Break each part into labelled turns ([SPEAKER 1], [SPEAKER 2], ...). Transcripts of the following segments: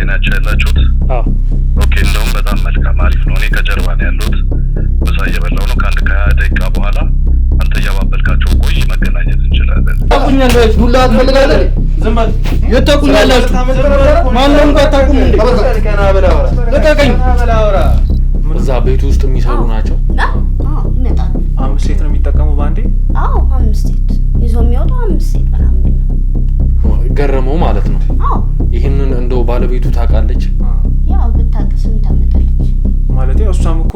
[SPEAKER 1] ላይ ናቸው ያላችሁት? ኦኬ እንደውም በጣም መልካም አሪፍ ነው። እኔ ከጀርባ ነው ያለሁት። ምሳ እየበላሁ ነው። ከአንድ ከ20 ደቂቃ በኋላ አንተ እያባበልካቸው ቆይ መገናኘት እንችላለን።
[SPEAKER 2] ታቁኛላችሁ ሁላ አትፈልጋለህ? ዝም በል የተቁኛላችሁ ማንንም ባታቁም እንዴ ከና በላወራ ለቀቀኝ በላወራ
[SPEAKER 3] እዛ ቤት ውስጥ የሚሰሩ ናቸው።
[SPEAKER 4] ይመጣሉ።
[SPEAKER 3] 5 ሴት ነው የሚጠቀመው ባንዴ?
[SPEAKER 4] አዎ 5 ሴት ይዞ የሚወጡ 5 ሴት ምናምን
[SPEAKER 3] ገረመው ማለት ነው።
[SPEAKER 4] አዎ
[SPEAKER 3] ይሄንን እንደው ባለቤቱ ታውቃለች?
[SPEAKER 4] ያው ብታቅስም ታመጣለች
[SPEAKER 3] ማለት ያው እሷም እኮ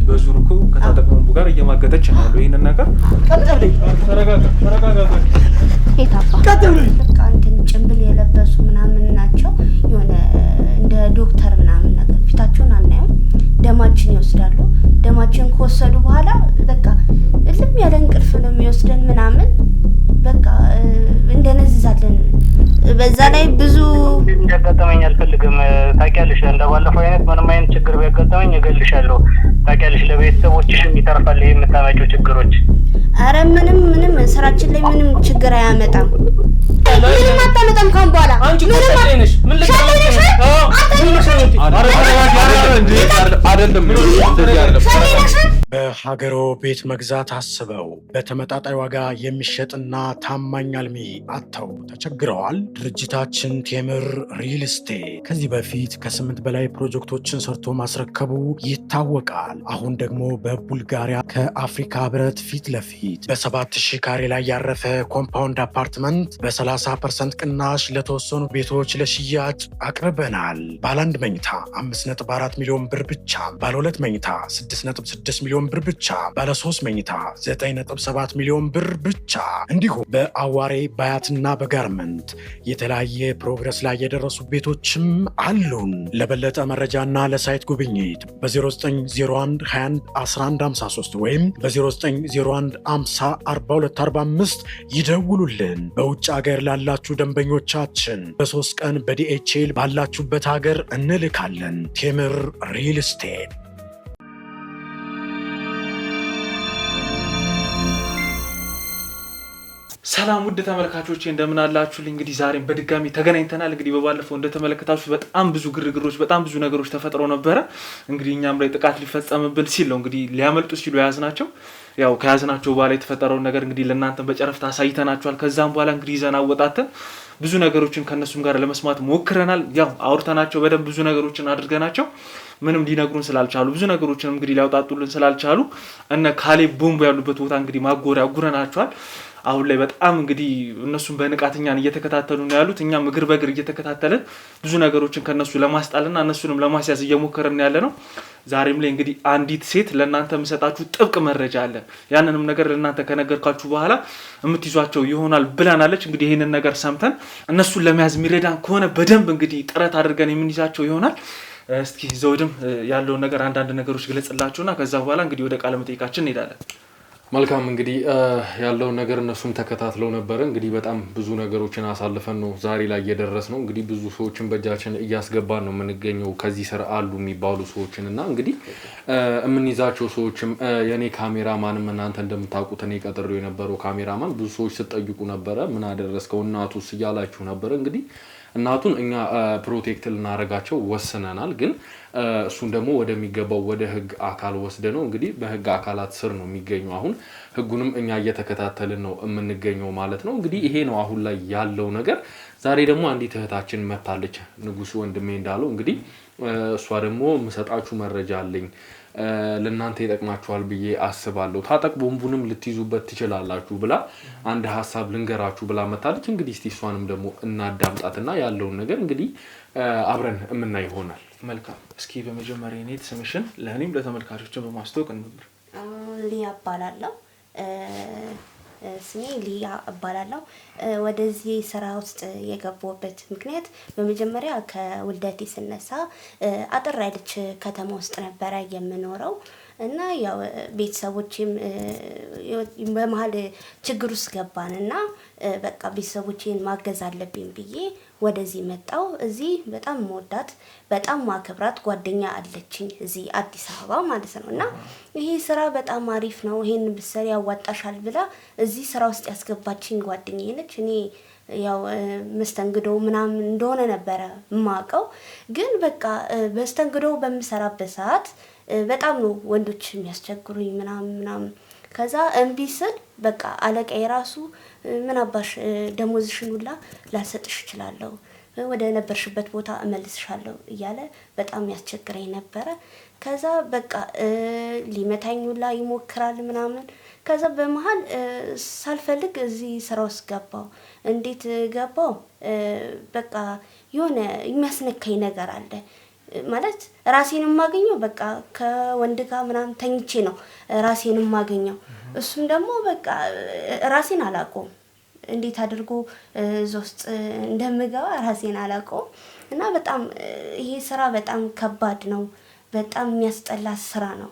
[SPEAKER 3] በዙር እኮ ከታጠቅመው ጋር እየማገጠች ነው ያለው። ይሄንን ነገር
[SPEAKER 2] ቀጥልኝ ተረጋጋ
[SPEAKER 4] ሄታፋ
[SPEAKER 2] ቀጥልኝ
[SPEAKER 4] በቃ እንትን ጭምብል የለበሱ ምናምን ናቸው። የሆነ እንደ ዶክተር ምናምን ነገር ፊታቸውን አናየም። ደማችን ይወስዳሉ። ደማችን ከወሰዱ በኋላ በቃ እልም ያለ እንቅልፍ ነው የሚወስደን ምናምን በቃ እንደነዝዛለን። በዛ ላይ ብዙ
[SPEAKER 5] እንዲያጋጥመኝ አልፈልግም። ታውቂያለሽ እንደባለፈው አይነት ምንም አይነት ችግር ቢያጋጥመኝ እገልሻለሁ። ታውቂያለሽ ለቤተሰቦችሽም ይተርፋል ይሄ የምታመጪው ችግሮች።
[SPEAKER 4] አረ ምንም ስራችን ላይ ምንም ችግር አያመጣም። ምንም አታመጣም ካሁን በኋላ
[SPEAKER 2] አንቺ ቆጥተሽ ነሽ ምን ልትሰራሽ?
[SPEAKER 3] አይደለም
[SPEAKER 6] በሀገሮ ቤት መግዛት አስበው በተመጣጣኝ ዋጋ የሚሸጥና ታማኝ አልሚ አጥተው ተቸግረዋል? ድርጅታችን ቴምር ሪል ስቴት ከዚህ በፊት ከ8 በላይ ፕሮጀክቶችን ሰርቶ ማስረከቡ ይታወቃል። አሁን ደግሞ በቡልጋሪያ ከአፍሪካ ህብረት ፊት ለፊት በ7000 ካሬ ላይ ያረፈ ኮምፓውንድ አፓርትመንት በ30% ቅናሽ ለተወሰኑ ቤቶች ለሽያጭ አቅርበናል። ባለ 1 መኝታ 5.4 ሚሊዮን ብር ብቻ፣ ባለ 2 መኝታ 6.6 ሚሊዮን ብር ብቻ፣ ባለ 3 መኝታ 9.7 ሚሊዮን ብር ብቻ። እንዲሁም በአዋሬ ባያትና በጋርመንት የተለያየ ፕሮግረስ ላይ የደረሱ ቤቶችም አሉን። ለበለጠ መረጃና ለሳይት ጉብኝት በ0901 21 1153 ወይም በ0901 50 4245 ይደውሉልን። በውጭ ሀገር ላላችሁ ደንበኞቻችን በ3 ቀን በዲኤችኤል ባላችሁበት ሀገር እንልካለን። ቴምር ሪል ስቴት።
[SPEAKER 3] ሰላም ውድ ተመልካቾቼ እንደምን አላችሁልኝ? እንግዲህ ዛሬም በድጋሚ ተገናኝተናል። እንግዲህ በባለፈው እንደተመለከታችሁ በጣም ብዙ ግርግሮች በጣም ብዙ ነገሮች ተፈጥረው ነበረ። እንግዲህ እኛም ላይ ጥቃት ሊፈጸምብን ሲል ነው እንግዲህ ሊያመልጡ ሲሉ ያዝናቸው። ያው ከያዝናቸው በኋላ የተፈጠረውን ነገር እንግዲህ ለእናንተ በጨረፍታ አሳይተናችኋል። ከዛም በኋላ እንግዲህ ይዘን አወጣተን ብዙ ነገሮችን ከነሱም ጋር ለመስማት ሞክረናል። ያው አውርተናቸው በደንብ ብዙ ነገሮችን አድርገናቸው ምንም ሊነግሩን ስላልቻሉ ብዙ ነገሮችን እንግዲህ ሊያውጣጡልን ስላልቻሉ እነ ካሌብ ቦምብ ያሉበት ቦታ እንግዲህ ማጎሪያ ጉረናቸዋል። አሁን ላይ በጣም እንግዲህ እነሱም በንቃተኛን እየተከታተሉ ነው ያሉት። እኛም እግር በእግር እየተከታተልን ብዙ ነገሮችን ከነሱ ለማስጣልና እነሱንም ለማስያዝ እየሞከርን ያለ ነው። ዛሬም ላይ እንግዲህ አንዲት ሴት ለእናንተ የምሰጣችሁ ጥብቅ መረጃ አለ። ያንንም ነገር ለእናንተ ከነገርኳችሁ በኋላ የምትይዟቸው ይሆናል ብላናለች። እንግዲህ ይህንን ነገር ሰምተን እነሱን ለመያዝ የሚረዳን ከሆነ በደንብ እንግዲህ ጥረት አድርገን የምንይዛቸው ይሆናል። እስኪ ዘውድም ያለውን ነገር አንዳንድ ነገሮች ግለጽላችሁና ከዛ በኋላ እንግዲህ ወደ ቃለ መጠይቃችን እንሄዳለን።
[SPEAKER 7] መልካም እንግዲህ ያለውን ነገር እነሱም ተከታትለው ነበር። እንግዲህ በጣም ብዙ ነገሮችን አሳልፈን ነው ዛሬ ላይ እየደረስ ነው። እንግዲህ ብዙ ሰዎችን በእጃችን እያስገባን ነው የምንገኘው ከዚህ ስራ አሉ የሚባሉ ሰዎችን እና እንግዲህ የምንይዛቸው ሰዎችም የኔ ካሜራማንም እናንተ እንደምታውቁት እኔ ቀጥሬው የነበረው ካሜራማን ብዙ ሰዎች ሲጠይቁ ነበረ። ምን አደረስከው እናቱስ እያላችሁ ነበር። እንግዲህ እናቱን እኛ ፕሮቴክት ልናረጋቸው ወስነናል። ግን እሱን ደግሞ ወደሚገባው ወደ ህግ አካል ወስደ ነው እንግዲህ በህግ አካላት ስር ነው የሚገኘው። አሁን ህጉንም እኛ እየተከታተልን ነው የምንገኘው ማለት ነው። እንግዲህ ይሄ ነው አሁን ላይ ያለው ነገር። ዛሬ ደግሞ አንዲት እህታችን መታለች፣ ንጉስ ወንድሜ እንዳለው እንግዲህ እሷ ደግሞ የምሰጣችሁ መረጃ አለኝ ለእናንተ ይጠቅማችኋል ብዬ አስባለሁ፣ ታጠቅ ቦምቡንም ልትይዙበት ትችላላችሁ ብላ አንድ ሀሳብ ልንገራችሁ ብላ መታለች። እንግዲህ እስቲ እሷንም ደግሞ እናዳምጣትና ያለውን ነገር እንግዲህ አብረን የምናይ ይሆናል።
[SPEAKER 3] መልካም። እስኪ በመጀመሪያ እኔ ስምሽን ለእኔም ለተመልካቾችን በማስተዋወቅ እንብር።
[SPEAKER 4] ሊያ እባላለሁ። ስሜ ሊያ እባላለሁ። ወደዚህ ስራ ውስጥ የገባሁበት ምክንያት በመጀመሪያ ከውልደቴ ስነሳ አጥር ያለች ከተማ ውስጥ ነበረ የምኖረው እና ያው ቤተሰቦቼም በመሃል ችግር ውስጥ ገባንና በቃ ቤተሰቦቼን ማገዝ አለብኝ ብዬ ወደዚህ መጣው። እዚህ በጣም መወዳት በጣም ማከብራት ጓደኛ አለችኝ እዚህ አዲስ አበባ ማለት ነውና ይሄ ስራ በጣም አሪፍ ነው፣ ይሄን ብትሰሪ ያዋጣሻል ብላ እዚህ ስራ ውስጥ ያስገባችኝ ጓደኛዬ ነች። እኔ ያው መስተንግዶ ምናምን እንደሆነ ነበረ ማቀው ግን በቃ በስተንግዶ በምሰራበት ሰዓት በጣም ነው ወንዶች የሚያስቸግሩኝ ምናምን ከዛ እምቢ ስል በቃ አለቃዬ ራሱ ምን አባሽ ደሞዝሽን ሁላ ላሰጥሽ እችላለሁ ወደ ነበርሽበት ቦታ እመልስሻለሁ እያለ በጣም ያስቸግረኝ ነበር ከዛ በቃ ሊመታኝ ሁላ ይሞክራል ምናምን ከዛ በመሃል ሳልፈልግ እዚህ ስራው ገባው እንዴት ገባው በቃ የሆነ የሚያስነካኝ ነገር አለ ማለት ራሴን ማገኘው በቃ ከወንድ ጋር ምናምን ተኝቼ ነው ራሴን ማገኘው እሱም ደግሞ በቃ ራሴን አላቆም እንዴት አድርጎ ዞስት እንደምገባ ራሴን አላቆም እና በጣም ይሄ ስራ በጣም ከባድ ነው በጣም የሚያስጠላ ስራ ነው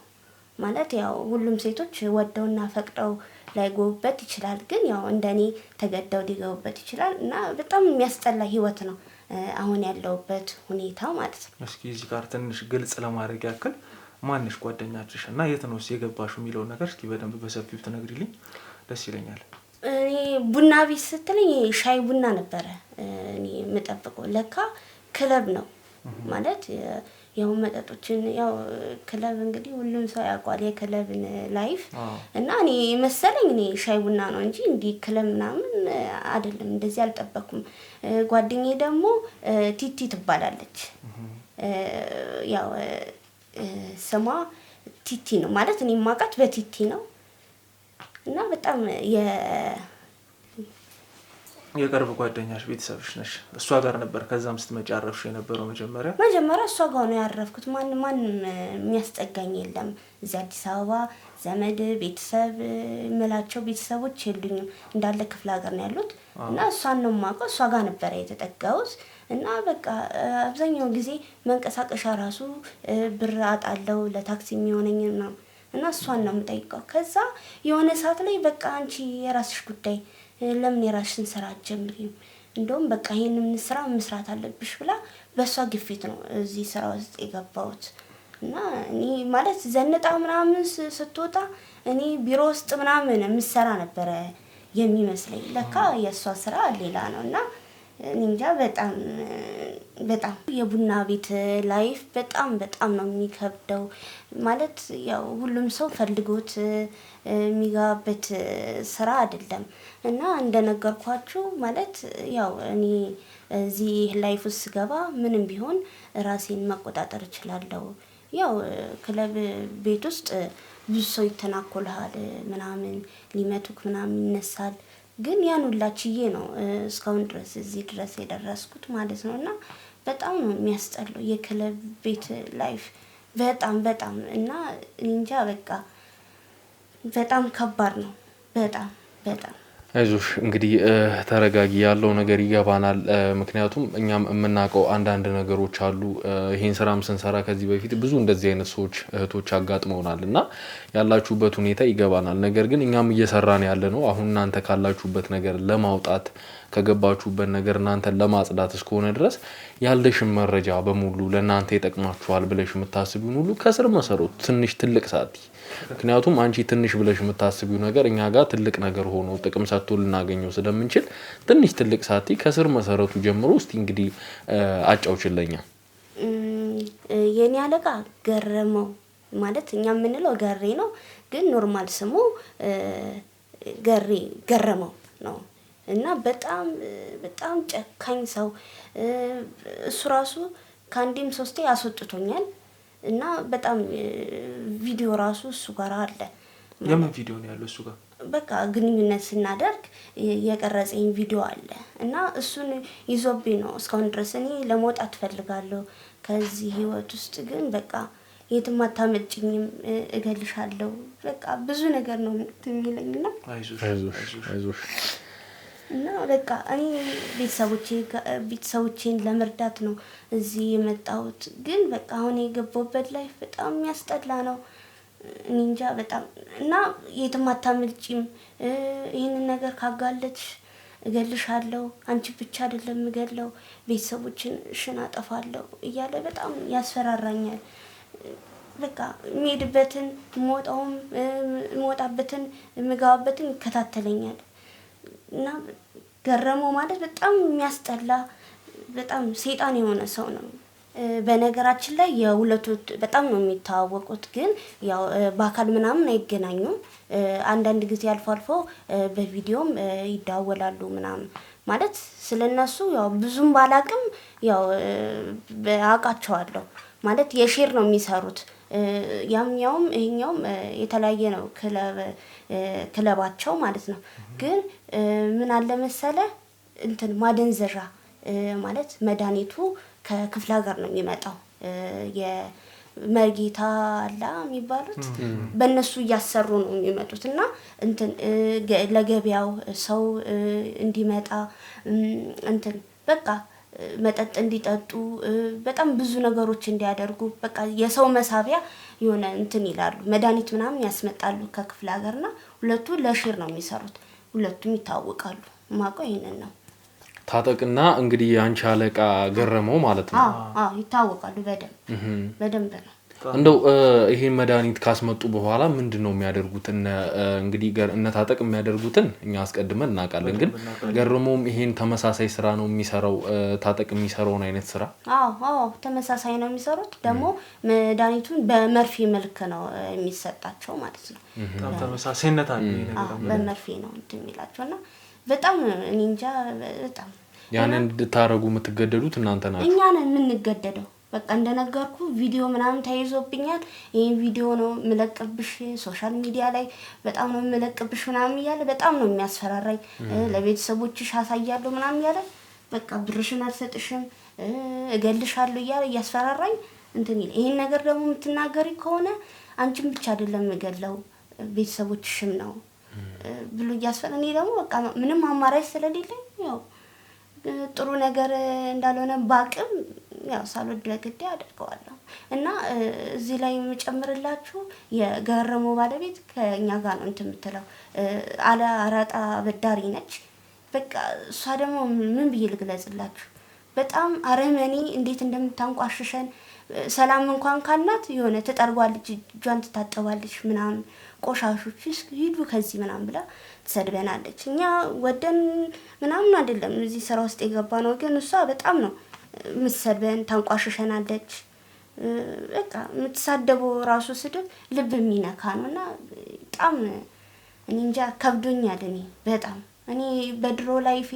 [SPEAKER 4] ማለት ያው ሁሉም ሴቶች ወደውና ፈቅደው ላይገቡበት ይችላል ግን ያው እንደኔ ተገደው ሊገቡበት ይችላል እና በጣም የሚያስጠላ ህይወት ነው አሁን ያለውበት ሁኔታ ማለት ነው
[SPEAKER 3] እስኪ እዚህ ጋር ትንሽ ግልጽ ለማድረግ ያክል ማንሽ ጓደኛችሽ እና የት ነው የገባሽው የሚለው ነገር እስኪ በደንብ በሰፊው ትነግሪልኝ ደስ ይለኛል
[SPEAKER 4] እኔ ቡና ቤት ስትለኝ ሻይ ቡና ነበር እኔ መጠበቀው ለካ ክለብ ነው ማለት ያው መጠጦችን ያው ክለብ እንግዲህ ሁሉም ሰው ያውቃል የክለብን ላይፍ እና እኔ መሰለኝ እኔ ሻይ ቡና ነው እንጂ እንዲ ክለብ ምናምን አይደለም እንደዚህ አልጠበኩም ጓደኛዬ ደግሞ ቲቲ ትባላለች ያው ስሟ ቲቲ ነው ማለት እኔ ማቃት በቲቲ ነው እና በጣም
[SPEAKER 3] የቅርብ ጓደኛሽ ቤተሰብሽ ነሽ እሷ ጋር ነበር ከዛም ስትመጪ አረፍሽ የነበረው መጀመሪያ
[SPEAKER 4] እሷ ጋር ነው ያረፍኩት ማን የሚያስጠጋኝ የለም እዚህ አዲስ አበባ ዘመድ ቤተሰብ መላቸው ቤተሰቦች የሉኝም እንዳለ ክፍለ ሀገር ነው ያሉት እና እሷን ነው ማቀው እሷ ጋር ነበር የተጠጋሁት እና በቃ አብዛኛው ጊዜ መንቀሳቀሻ ራሱ ብር አጣለው ለታክሲ የሚሆነኝ ነው እና እሷን ነው የምጠይቀው ከዛ የሆነ ሰዓት ላይ በቃ አንቺ የራስሽ ጉዳይ ለምን የራስሽን ስራ አትጀምሪም እንደውም በቃ ይሄንን ስራ መስራት አለብሽ ብላ በሷ ግፊት ነው እዚህ ስራ ውስጥ የገባሁት እና እኔ ማለት ዘንጣ ምናምን ስትወጣ እኔ ቢሮ ውስጥ ምናምን ምሰራ ነበር የሚመስለኝ ለካ የሷ ስራ ሌላ ነውና እንጃ በጣም የቡና ቤት ላይፍ በጣም ነው የሚከብደው ማለት ያው ሁሉም ሰው ፈልጎት የሚጋበት ስራ አይደለም እና እንደነገርኳችሁ ማለት ያው እኔ እዚህ ላይፍ ውስጥ ገባ ምንም ቢሆን ራሴን መቆጣጠር እችላለሁ ያው ክለብ ቤት ውስጥ ብዙ ሰው ይተናኮልሃል ምናምን ሊመቱክ ምናምን ይነሳል ግን ያን ሁላችዬ ነው እስካሁን ድረስ እዚህ ድረስ የደረስኩት ማለት ነውና በጣም ነው የሚያስጠላው የክለብ ቤት ላይፍ በጣም እና እንጃ በቃ በጣም ከባድ ነው በጣም
[SPEAKER 7] አይዞሽ እንግዲህ ተረጋጊ ያለው ነገር ይገባናል ምክንያቱም እኛም የምናቀው አንዳንድ ነገሮች አሉ ይሄን ስራም ስንሰራ ከዚህ በፊት ብዙ እንደዚህ አይነት ሰዎች እህቶች አጋጥመውናልና ያላችሁበት ሁኔታ ይገባናል ነገር ግን እኛም እየሰራን ያለ ነው አሁን እናንተ ካላችሁበት ነገር ለማውጣት ከገባችሁበት ነገር እናንተን ለማጽዳት እስከሆነ ድረስ ያለሽን መረጃ በሙሉ ለእናንተ ይጠቅማችኋል ብለሽ የምታስቢውን ሁሉ ከስር መሰረቱ ትንሽ ትልቅ ሳቲ ምክንያቱም አንቺ ትንሽ ብለሽ የምታስቢው ነገር እኛ ጋር ትልቅ ነገር ሆኖ ጥቅም ሰጥቶ ልናገኘው ስለምንችል ትንሽ ትልቅ ሳቲ ከስር መሰረቱ ጀምሮ እስቲ እንግዲህ አጫውችልኛ
[SPEAKER 4] የኔ አለቃ ገረመው ማለት እኛ የምንለው ገሬ ነው ግን ኖርማል ስሙ ገረመው ነው እና በጣም ጨካኝ ሰው እሱ ራሱ ካንዲም ሶስቴ አስወጥቶኛል እና በጣም ቪዲዮ ራሱ እሱ ጋር አለ
[SPEAKER 3] የምን ቪዲዮ ነው ያለው እሱ ጋር
[SPEAKER 4] በቃ ግንኙነት ስናደርግ የቀረጸኝ ቪዲዮ አለ እና እሱን ይዞብኝ ነው እስካሁን ድረስ እኔ ለመውጣት ፈልጋለሁ ከዚህ ህይወት ውስጥ ግን በቃ የትም አታመጭኝም እገልሻለሁ በቃ ብዙ ነገር ነው የሚለኝና
[SPEAKER 7] አይዞሽ
[SPEAKER 4] እና በቃ እኔ ቤተሰቦቼን ለመርዳት ነው እዚህ የመጣሁት ግን በቃ አሁን የገባሁበት ላይፍ በጣም የሚያስጠላ ነው እንጃ በጣም እና የትም አታመልጪም ይሄንን ነገር ካጋለጥሽ እገልሻለሁ አንቺ ብቻ አይደለም እገለው ቤተሰቦችሽን አጠፋለሁ እያለ በጣም ያስፈራራኛል በቃ የሚሄድበትን ሞጣበትን ምጋበትን ይከታተለኛል እና ገረመው ማለት በጣም የሚያስጠላ በጣም ሰይጣን የሆነ ሰው ነው። በነገራችን ላይ የሁለቱ በጣም ነው የሚተዋወቁት፣ ግን ያው በአካል ምናምን አይገናኙም። አንዳንድ ጊዜ አልፎ አልፎ በቪዲዮም ይደዋወላሉ ምናምን ማለት ስለነሱ ያው ብዙም ባላቅም ያው አውቃቸዋለሁ ማለት የሼር ነው የሚሰሩት። ያኛውም ይሄኛውም የተለያየ ነው ክለባቸው ማለት ነው። ግን ምን አለ መሰለ እንትን ማደንዘዣ ማለት መድኃኒቱ ከክፍለ ሀገር ነው የሚመጣው። የመርጌታ አላ የሚባሉት በእነሱ እያሰሩ ነው የሚመጡት እና እንትን ለገበያው ሰው እንዲመጣ እንትን በቃ መጠጥ እንዲጠጡ በጣም ብዙ ነገሮች እንዲያደርጉ በቃ የሰው መሳቢያ የሆነ እንትን ይላሉ። መድኃኒት ምናምን ያስመጣሉ ከክፍለ ሀገርና ሁለቱ ለሼር ነው የሚሰሩት። ሁለቱም ይታወቃሉ። ማውቀው ይሄንን ነው።
[SPEAKER 7] ታጠቅና እንግዲህ አንቺ አለቃ ገረመው ማለት ነው።
[SPEAKER 4] አዎ ይታወቃሉ በደንብ ነው።
[SPEAKER 7] እንደው ይሄን መድኃኒት ካስመጡ በኋላ ምንድነው የሚያደርጉት? እንግዲህ እነ ታጠቅ የሚያደርጉትን እኛ አስቀድመን እናውቃለን። ግን ገረመውም ይሄን ተመሳሳይ ስራ ነው የሚሰራው? ታጠቅ የሚሰራውን አይነት ስራ?
[SPEAKER 4] አዎ ተመሳሳይ ነው የሚሰሩት። ደግሞ መድኃኒቱን በመርፌ መልክ ነው የሚሰጣቸው ማለት ነው።
[SPEAKER 3] ተመሳሳይነት አለ ይሄ ነገር።
[SPEAKER 4] በመርፌ ነው እንትን የሚላቸውና በጣም እኔ እንጃ በጣም
[SPEAKER 7] ያንን እንድታረጉ የምትገደዱት እናንተ ናችሁ?
[SPEAKER 4] እኛ ነን የምንገደደው። በቃ እንደነገርኩ ቪዲዮ ምናምን ተይዞብኛል። ይሄን ቪዲዮ ነው ምለቅብሽ ሶሻል ሚዲያ ላይ በጣም ነው ምለቅብሽ ምናምን እያለ በጣም ነው የሚያስፈራራኝ። ለቤተሰቦችሽ አሳያለሁ ምናምን እያለ በቃ ብርሽን አልሰጥሽም እገልሻለሁ እያለ እያስፈራራኝ እንትን ይል። ይሄን ነገር ደግሞ የምትናገሪ ከሆነ አንቺም ብቻ አይደለም እገለው ቤተሰቦችሽም ነው ብሎ እያስፈራራኝ። እኔ ደግሞ በቃ ምንም አማራጭ ስለሌለኝ ያው ጥሩ ነገር እንዳልሆነ ባቅም ያው ሳልወድ ለግዴ አደርገዋለሁ። እና እዚህ ላይ የምጨምርላችሁ የገረመው ባለቤት ከኛ ጋር ነው እንትን የምትለው አራጣ አበዳሪ ነች። በቃ እሷ ደግሞ ምን ብዬ ልግለጽላችሁ በጣም አረመኔ እንዴት እንደምታንቋሽሸን። ሰላም እንኳን ካልናት የሆነ ትጠርጓለች፣ እጇን ትታጠባለች ምናምን ቆሻሾች ሂዱ ከዚህ ምናምን ብላ ትሰድበናለች። እኛ ወደን ምናምን አይደለም እዚህ ስራ ውስጥ የገባነው፣ ግን እሷ በጣም ነው የምትሰድበን፣ ታንቋሽሸናለች። በቃ የምትሳደበው ራሱ ስድብ ልብ የሚነካ ነውና በጣም እኔ እንጃ ከብዶኛል። እኔ በጣም እኔ በድሮ ላይፌ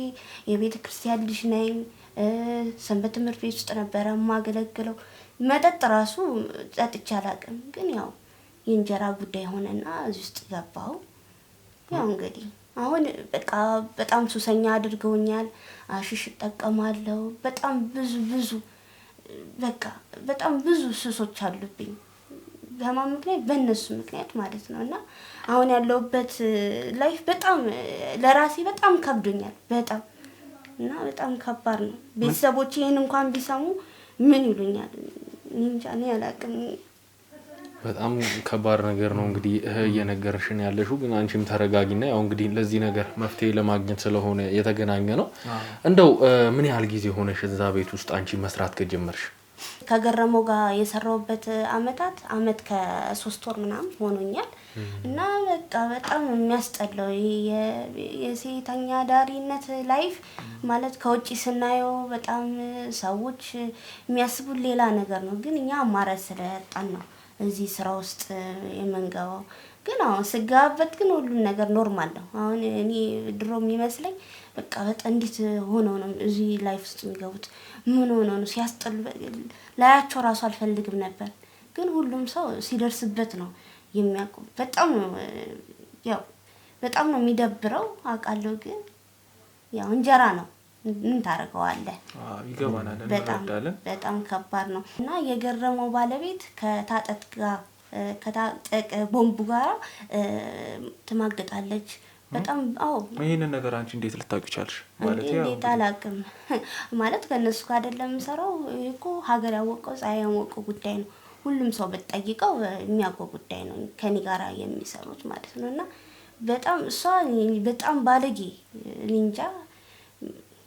[SPEAKER 4] የቤተ ክርስቲያን ልጅ ነኝ። ሰንበት ትምህርት ቤት ውስጥ ነበረ የማገለግለው። መጠጥ ራሱ ጠጥቼ አላውቅም። ግን ያው የእንጀራ ጉዳይ ሆነና እዚህ ውስጥ ገባሁ። ያው እንግዲህ አሁን በቃ በጣም ሱሰኛ አድርገውኛል። አሽሽ እጠቀማለሁ። በጣም ብዙ በቃ በጣም ብዙ ሱሶች አሉብኝ። በማን ምክንያት? በእነሱ ምክንያት ማለት ነው። እና አሁን ያለሁበት ላይፍ በጣም ለራሴ በጣም ከብዶኛል በጣም እና በጣም ከባድ ነው። ቤተሰቦቼ ይሄን እንኳን ቢሰሙ ምን ይሉኛል? እንጃ እኔ አላውቅም።
[SPEAKER 7] በጣም ከባድ ነገር ነው እንግዲህ እየነገርሽን ያለሽው። ግን አንቺም ተረጋጊና ያው እንግዲህ ለዚህ ነገር መፍትሄ ለማግኘት ስለሆነ የተገናኘ ነው። እንደው ምን ያህል ጊዜ ሆነሽ እዛ ቤት ውስጥ አንቺ መስራት ከጀመርሽ?
[SPEAKER 4] ከገረመው ጋር የሰራውበት አመት ከ3 ወር ምናምን ሆኖኛል። እና በቃ በጣም የሚያስጠላው የሴተኛ ዳሪነት ላይፍ ማለት ከውጪ ስናየው በጣም ሰዎች የሚያስቡት ሌላ ነገር ነው። ግን እኛ አማራጭ ስለያጣን ነው እዚህ ስራ ውስጥ የምንገባው። ግን አሁን ስጋበት ግን ሁሉም ነገር ኖርማል ነው። አሁን እኔ ድሮ የሚመስለኝ በቃ በጣም እንዴት ሆኖ ነው እዚህ ላይፍ ውስጥ የሚገቡት? ምን ሆኖ ነው ሲያስጠሉ ላያቸው ራሱ አልፈልግም ነበር። ግን ሁሉም ሰው ሲደርስበት ነው የሚያውቁ። በጣም ነው የሚደብረው አውቃለሁ። ግን ያው እንጀራ ነው ምን ታረጋዋለህ?
[SPEAKER 3] ይገባናል።
[SPEAKER 4] በጣም ከባድ ነው። እና የገረመው ባለቤት ከታጠቅ ቦምቡ ጋር ትማግጣለች። በጣም
[SPEAKER 3] ይሄንን ነገር አንቺ እንዴት ልታውቂ ቻልሽ? ማለት ያው
[SPEAKER 4] እንዴት አላውቅም ማለት ከነሱ ጋር አይደለም ሰራው እኮ ሀገር ያወቀው ፀሐይ ያወቀው ጉዳይ ነው። ሁሉም ሰው በጠይቀው የሚያውቀው ጉዳይ ነው ከኔ ጋር የሚሰሩት ማለት ነው። እና በጣም እሷ በጣም ባለጌ እንጃ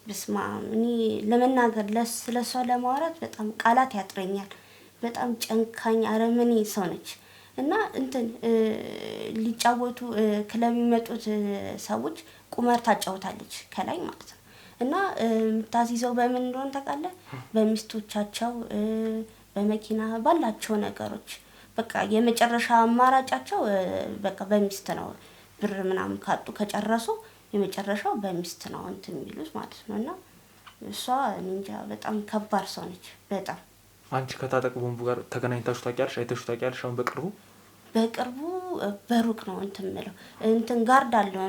[SPEAKER 4] በስማ እኔ ለመናገር ስለሷ ለማውራት በጣም ቃላት ያጥረኛል። በጣም ጨንካኝ አረመኔ ሰው ነች። እና እንትን ሊጫወቱ ክለብ የሚመጡት ሰዎች ቁማር ታጫውታለች ከላይ ማለት ነው። እና የምታስይዘው በምን እንደሆነ ታውቃለህ? በሚስቶቻቸው በመኪና ባላቸው ነገሮች በቃ የመጨረሻ አማራጫቸው በቃ በሚስት ነው። ብር ምናምን ካጡ ከጨረሱ የመጨረሻው በሚስት ነው እንትን የሚሉት ማለት ነው። እና እሷ እንጃ በጣም ከባድ ሰው ነች በጣም።
[SPEAKER 3] አንቺ ከታጠቅ ቦምቡ ጋር ተገናኝታችሁ ታውቂያለሽ? አይተሽው ታውቂያለሽ? አሁን በቅርቡ
[SPEAKER 4] በሩቅ ነው እንትን የምለው እንትን ጋርድ አለው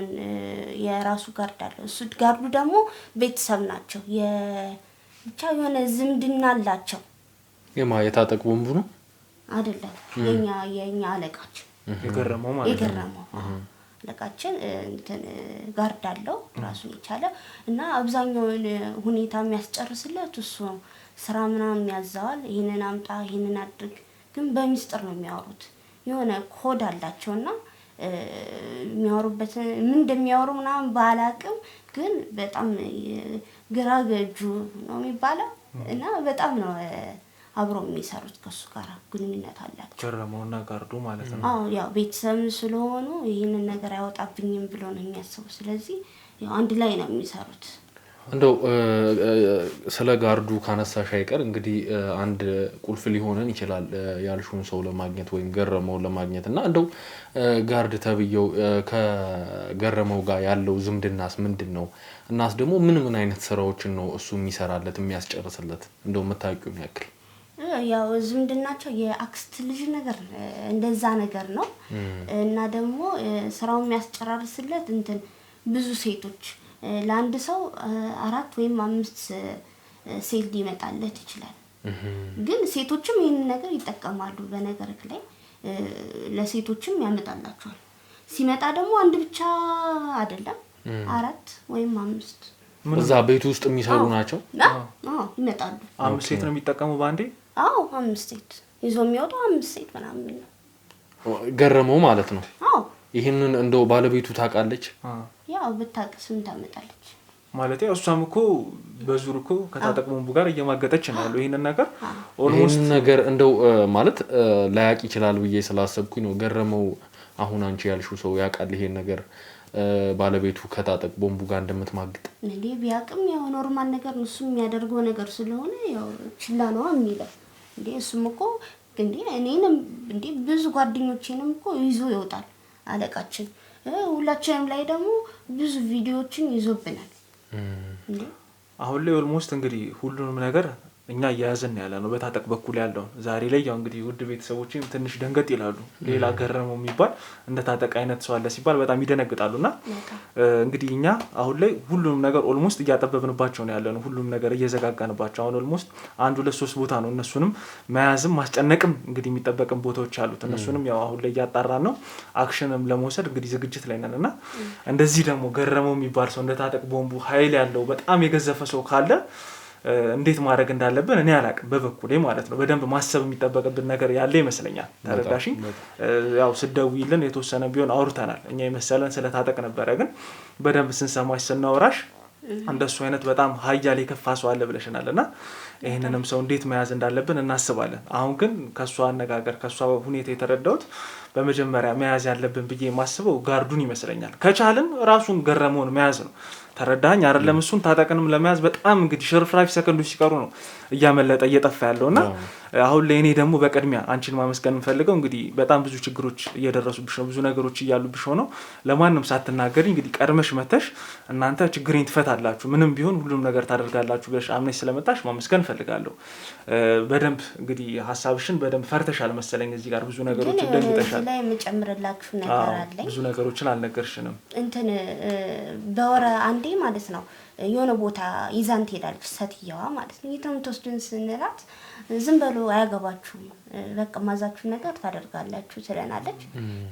[SPEAKER 4] የራሱ ጋርድ አለው። እሱ ጋርዱ ደግሞ ቤተሰብ ናቸው ብቻ የሆነ ዝምድና አላቸው።
[SPEAKER 3] የታጠቅ ቦምቡ ነው
[SPEAKER 4] አይደለም የኛ አለቃችን
[SPEAKER 3] የገረመው ማለት ነው።
[SPEAKER 4] የገረመው አለቃችን እንትን ጋርድ አለው ራሱን የቻለ እና አብዛኛውን ሁኔታ የሚያስጨርስለት እሱ ነው። ስራ ምናምን ያዛዋል። ይሄንን አምጣ ይሄንን አድርግ፣ ግን በሚስጥር ነው የሚያወሩት። የሆነ ኮድ አላቸውና የሚያወሩበት ምን እንደሚያወሩ ምናምን ባላቅም ግን በጣም ግራ ገጁ ነው የሚባለው እና በጣም ነው አብሮ የሚሰሩት ከሱ ጋር ግንኙነት አላቸው።
[SPEAKER 3] ገረመውና ጋርዱ ማለት ነው።
[SPEAKER 4] አዎ ያው ቤተሰብ ስለሆኑ ይሄንን ነገር አይወጣብኝም ብሎ ነው የሚያስቡ። ስለዚህ ያው አንድ ላይ ነው የሚሰሩት።
[SPEAKER 7] እንደው ስለ ጋርዱ ካነሳሽ አይቀር እንግዲህ አንድ ቁልፍ ሊሆነን ይችላል ያልሹን ሰው ለማግኘት ወይም ገረመው ለማግኘት እና እንደው ጋርድ ተብየው ከገረመው ጋር ያለው ዝምድናስ ምንድነው? እናስ ደግሞ ምን አይነት ስራዎችን ነው እሱ የሚሰራለት የሚያስጨርስለት? እንደው መታወቂውን ያክል
[SPEAKER 4] ያው ዝምድናቸው የአክስት ልጅ ነገር እንደዛ ነገር ነው። እና ደግሞ ስራው የሚያስጨራርስለት እንትን ብዙ ሴቶች ለአንድ ሰው 4 ወይም 5 ሴት ሊመጣለት ይችላል። ግን ሴቶችም ይሄንን ነገር ይጠቀማሉ። በነገርክ ላይ ለሴቶችም ያመጣላቸዋል። ሲመጣ ደግሞ አንድ ብቻ አይደለም 4 ወይም 5
[SPEAKER 7] እዛ ቤት ውስጥ የሚሰሩ ናቸው።
[SPEAKER 4] ይመጣሉ።
[SPEAKER 3] 5 ሴት ነው የሚጠቀሙ ባንዴ?
[SPEAKER 4] 5 ሴት ይዞ የሚወጣው 5 ሴት ምናምን ነው።
[SPEAKER 7] ገረመው ማለት ነው። ይሄንን እንደው ባለቤቱ ታውቃለች?
[SPEAKER 4] ያው ብታውቅስ ምን ታመጣለች
[SPEAKER 3] ማለት ያው እሷም እኮ በዙር እኮ ከታጠቅ ቦምቡ ጋር እየማገጠች ነው ያለው። ይሄንን ነገር ኦልሞስት
[SPEAKER 7] ነገር እንደው ማለት ላያቅ ይችላል ብዬ ስላሰብኩኝ ነው። ገረመው አሁን አንቺ ያልሽው ሰው ያውቃል ይሄን ነገር ባለቤቱ ከታጠቅ ቦምቡ ጋር እንደምትማግጥ?
[SPEAKER 4] እንዴ ቢያቅም ያው ኖርማል ነገር ነው። እሱ የሚያደርገው ነገር ስለሆነ ያው ችላ ነው የሚለው። እንዴ እሱም እኮ እንዴ እኔንም እንዴ ብዙ ጓደኞቼንም እኮ ይዞ ይወጣል አለቃችን። ሁላችንም ላይ ደግሞ ብዙ ቪዲዮዎችን ይዞብናል።
[SPEAKER 3] አሁን ላይ ኦልሞስት እንግዲህ ሁሉንም ነገር እኛ እያያዝን ያለ ነው በታጠቅ በኩል ያለው። ዛሬ ላይ ያው እንግዲህ ውድ ቤተሰቦችም ትንሽ ደንገጥ ይላሉ። ሌላ ገረመው የሚባል እንደ ታጠቅ አይነት ሰው አለ ሲባል በጣም ይደነግጣሉና እንግዲህ እኛ አሁን ላይ ሁሉንም ነገር ኦልሞስት እያጠበብንባቸው ነው ያለነው። ሁሉም ነገር እየዘጋጋንባቸው አሁን ኦልሞስት 1 2 3 ቦታ ነው እነሱንም መያዝም ማስጨነቅም እንግዲህ የሚጠበቅም ቦታዎች አሉት። እነሱንም ያው አሁን ላይ እያጣራን ነው። አክሽንም ለመውሰድ እንግዲህ ዝግጅት ላይ ነንና እንደዚህ ደግሞ ገረመው የሚባል ሰው እንደ ታጠቅ ቦምቡ ኃይል ያለው በጣም የገዘፈ ሰው ካለ እንዴት ማድረግ እንዳለብን እኔ አላቅም በበኩሌ ማለት ነው። በደንብ ማሰብ የሚጠበቅብን ነገር ያለ ይመስለኛል። ተረዳሽ? ያው ስደውይልን የተወሰነ ቢሆን አውርተናል። እኛ የመሰለን ስለታጠቅ ነበረ፣ ግን በደንብ ስንሰማሽ ስናወራሽ እንደሱ አይነት በጣም ኃያል የከፋ ሰው አለ ብለሽናልና ይሄንንም ሰው እንዴት መያዝ እንዳለብን እናስባለን። አሁን ግን ከሷ አነጋገር ከሷ ሁኔታ የተረዳሁት በመጀመሪያ መያዝ ያለብን ብዬ የማስበው ጋርዱን ይመስለኛል። ከቻልን ራሱን ገረመውን መያዝ ነው። ተረዳኝ አይደለም? እሱን ታጠቅንም ለመያዝ በጣም እንግዲህ ሽርፍራፊ ሰከንዶች ሲቀሩ ነው እያመለጠ እየጠፋ ያለውና አሁን ለእኔ ደግሞ በቅድሚያ አንቺን ማመስገን እንፈልገው እንግዲህ በጣም ብዙ ችግሮች እየደረሱብሽ ነው። ብዙ ነገሮች እያሉብሽ ሆነው ለማንም ሳትናገሪ እንግዲህ ቀድመሽ መተሽ እናንተ ችግሬን ትፈታላችሁ፣ ምንም ቢሆን ሁሉም ነገር ታደርጋላችሁ ብለሽ አምነሽ ስለመጣሽ ማመስገን እንፈልጋለሁ። በደንብ እንግዲህ ሀሳብሽን በደንብ ፈርተሻል መሰለኝ። እዚህ ጋር ብዙ ነገሮች እንደምጠሻል
[SPEAKER 4] ላይ የምጨምርላችሁ ነገር አለኝ።
[SPEAKER 3] ብዙ ነገሮችን አልነገርሽንም።
[SPEAKER 4] እንትን በወረ አንዴ ማለት ነው የሆነ ቦታ ይዛን ትሄዳለች ሴትየዋ ማለት ነው። የትም ተወስደን ስንላት ዝም ብሎ አያገባችሁም በቃ ማዛችሁ ነገር ታደርጋላችሁ ትለናለች።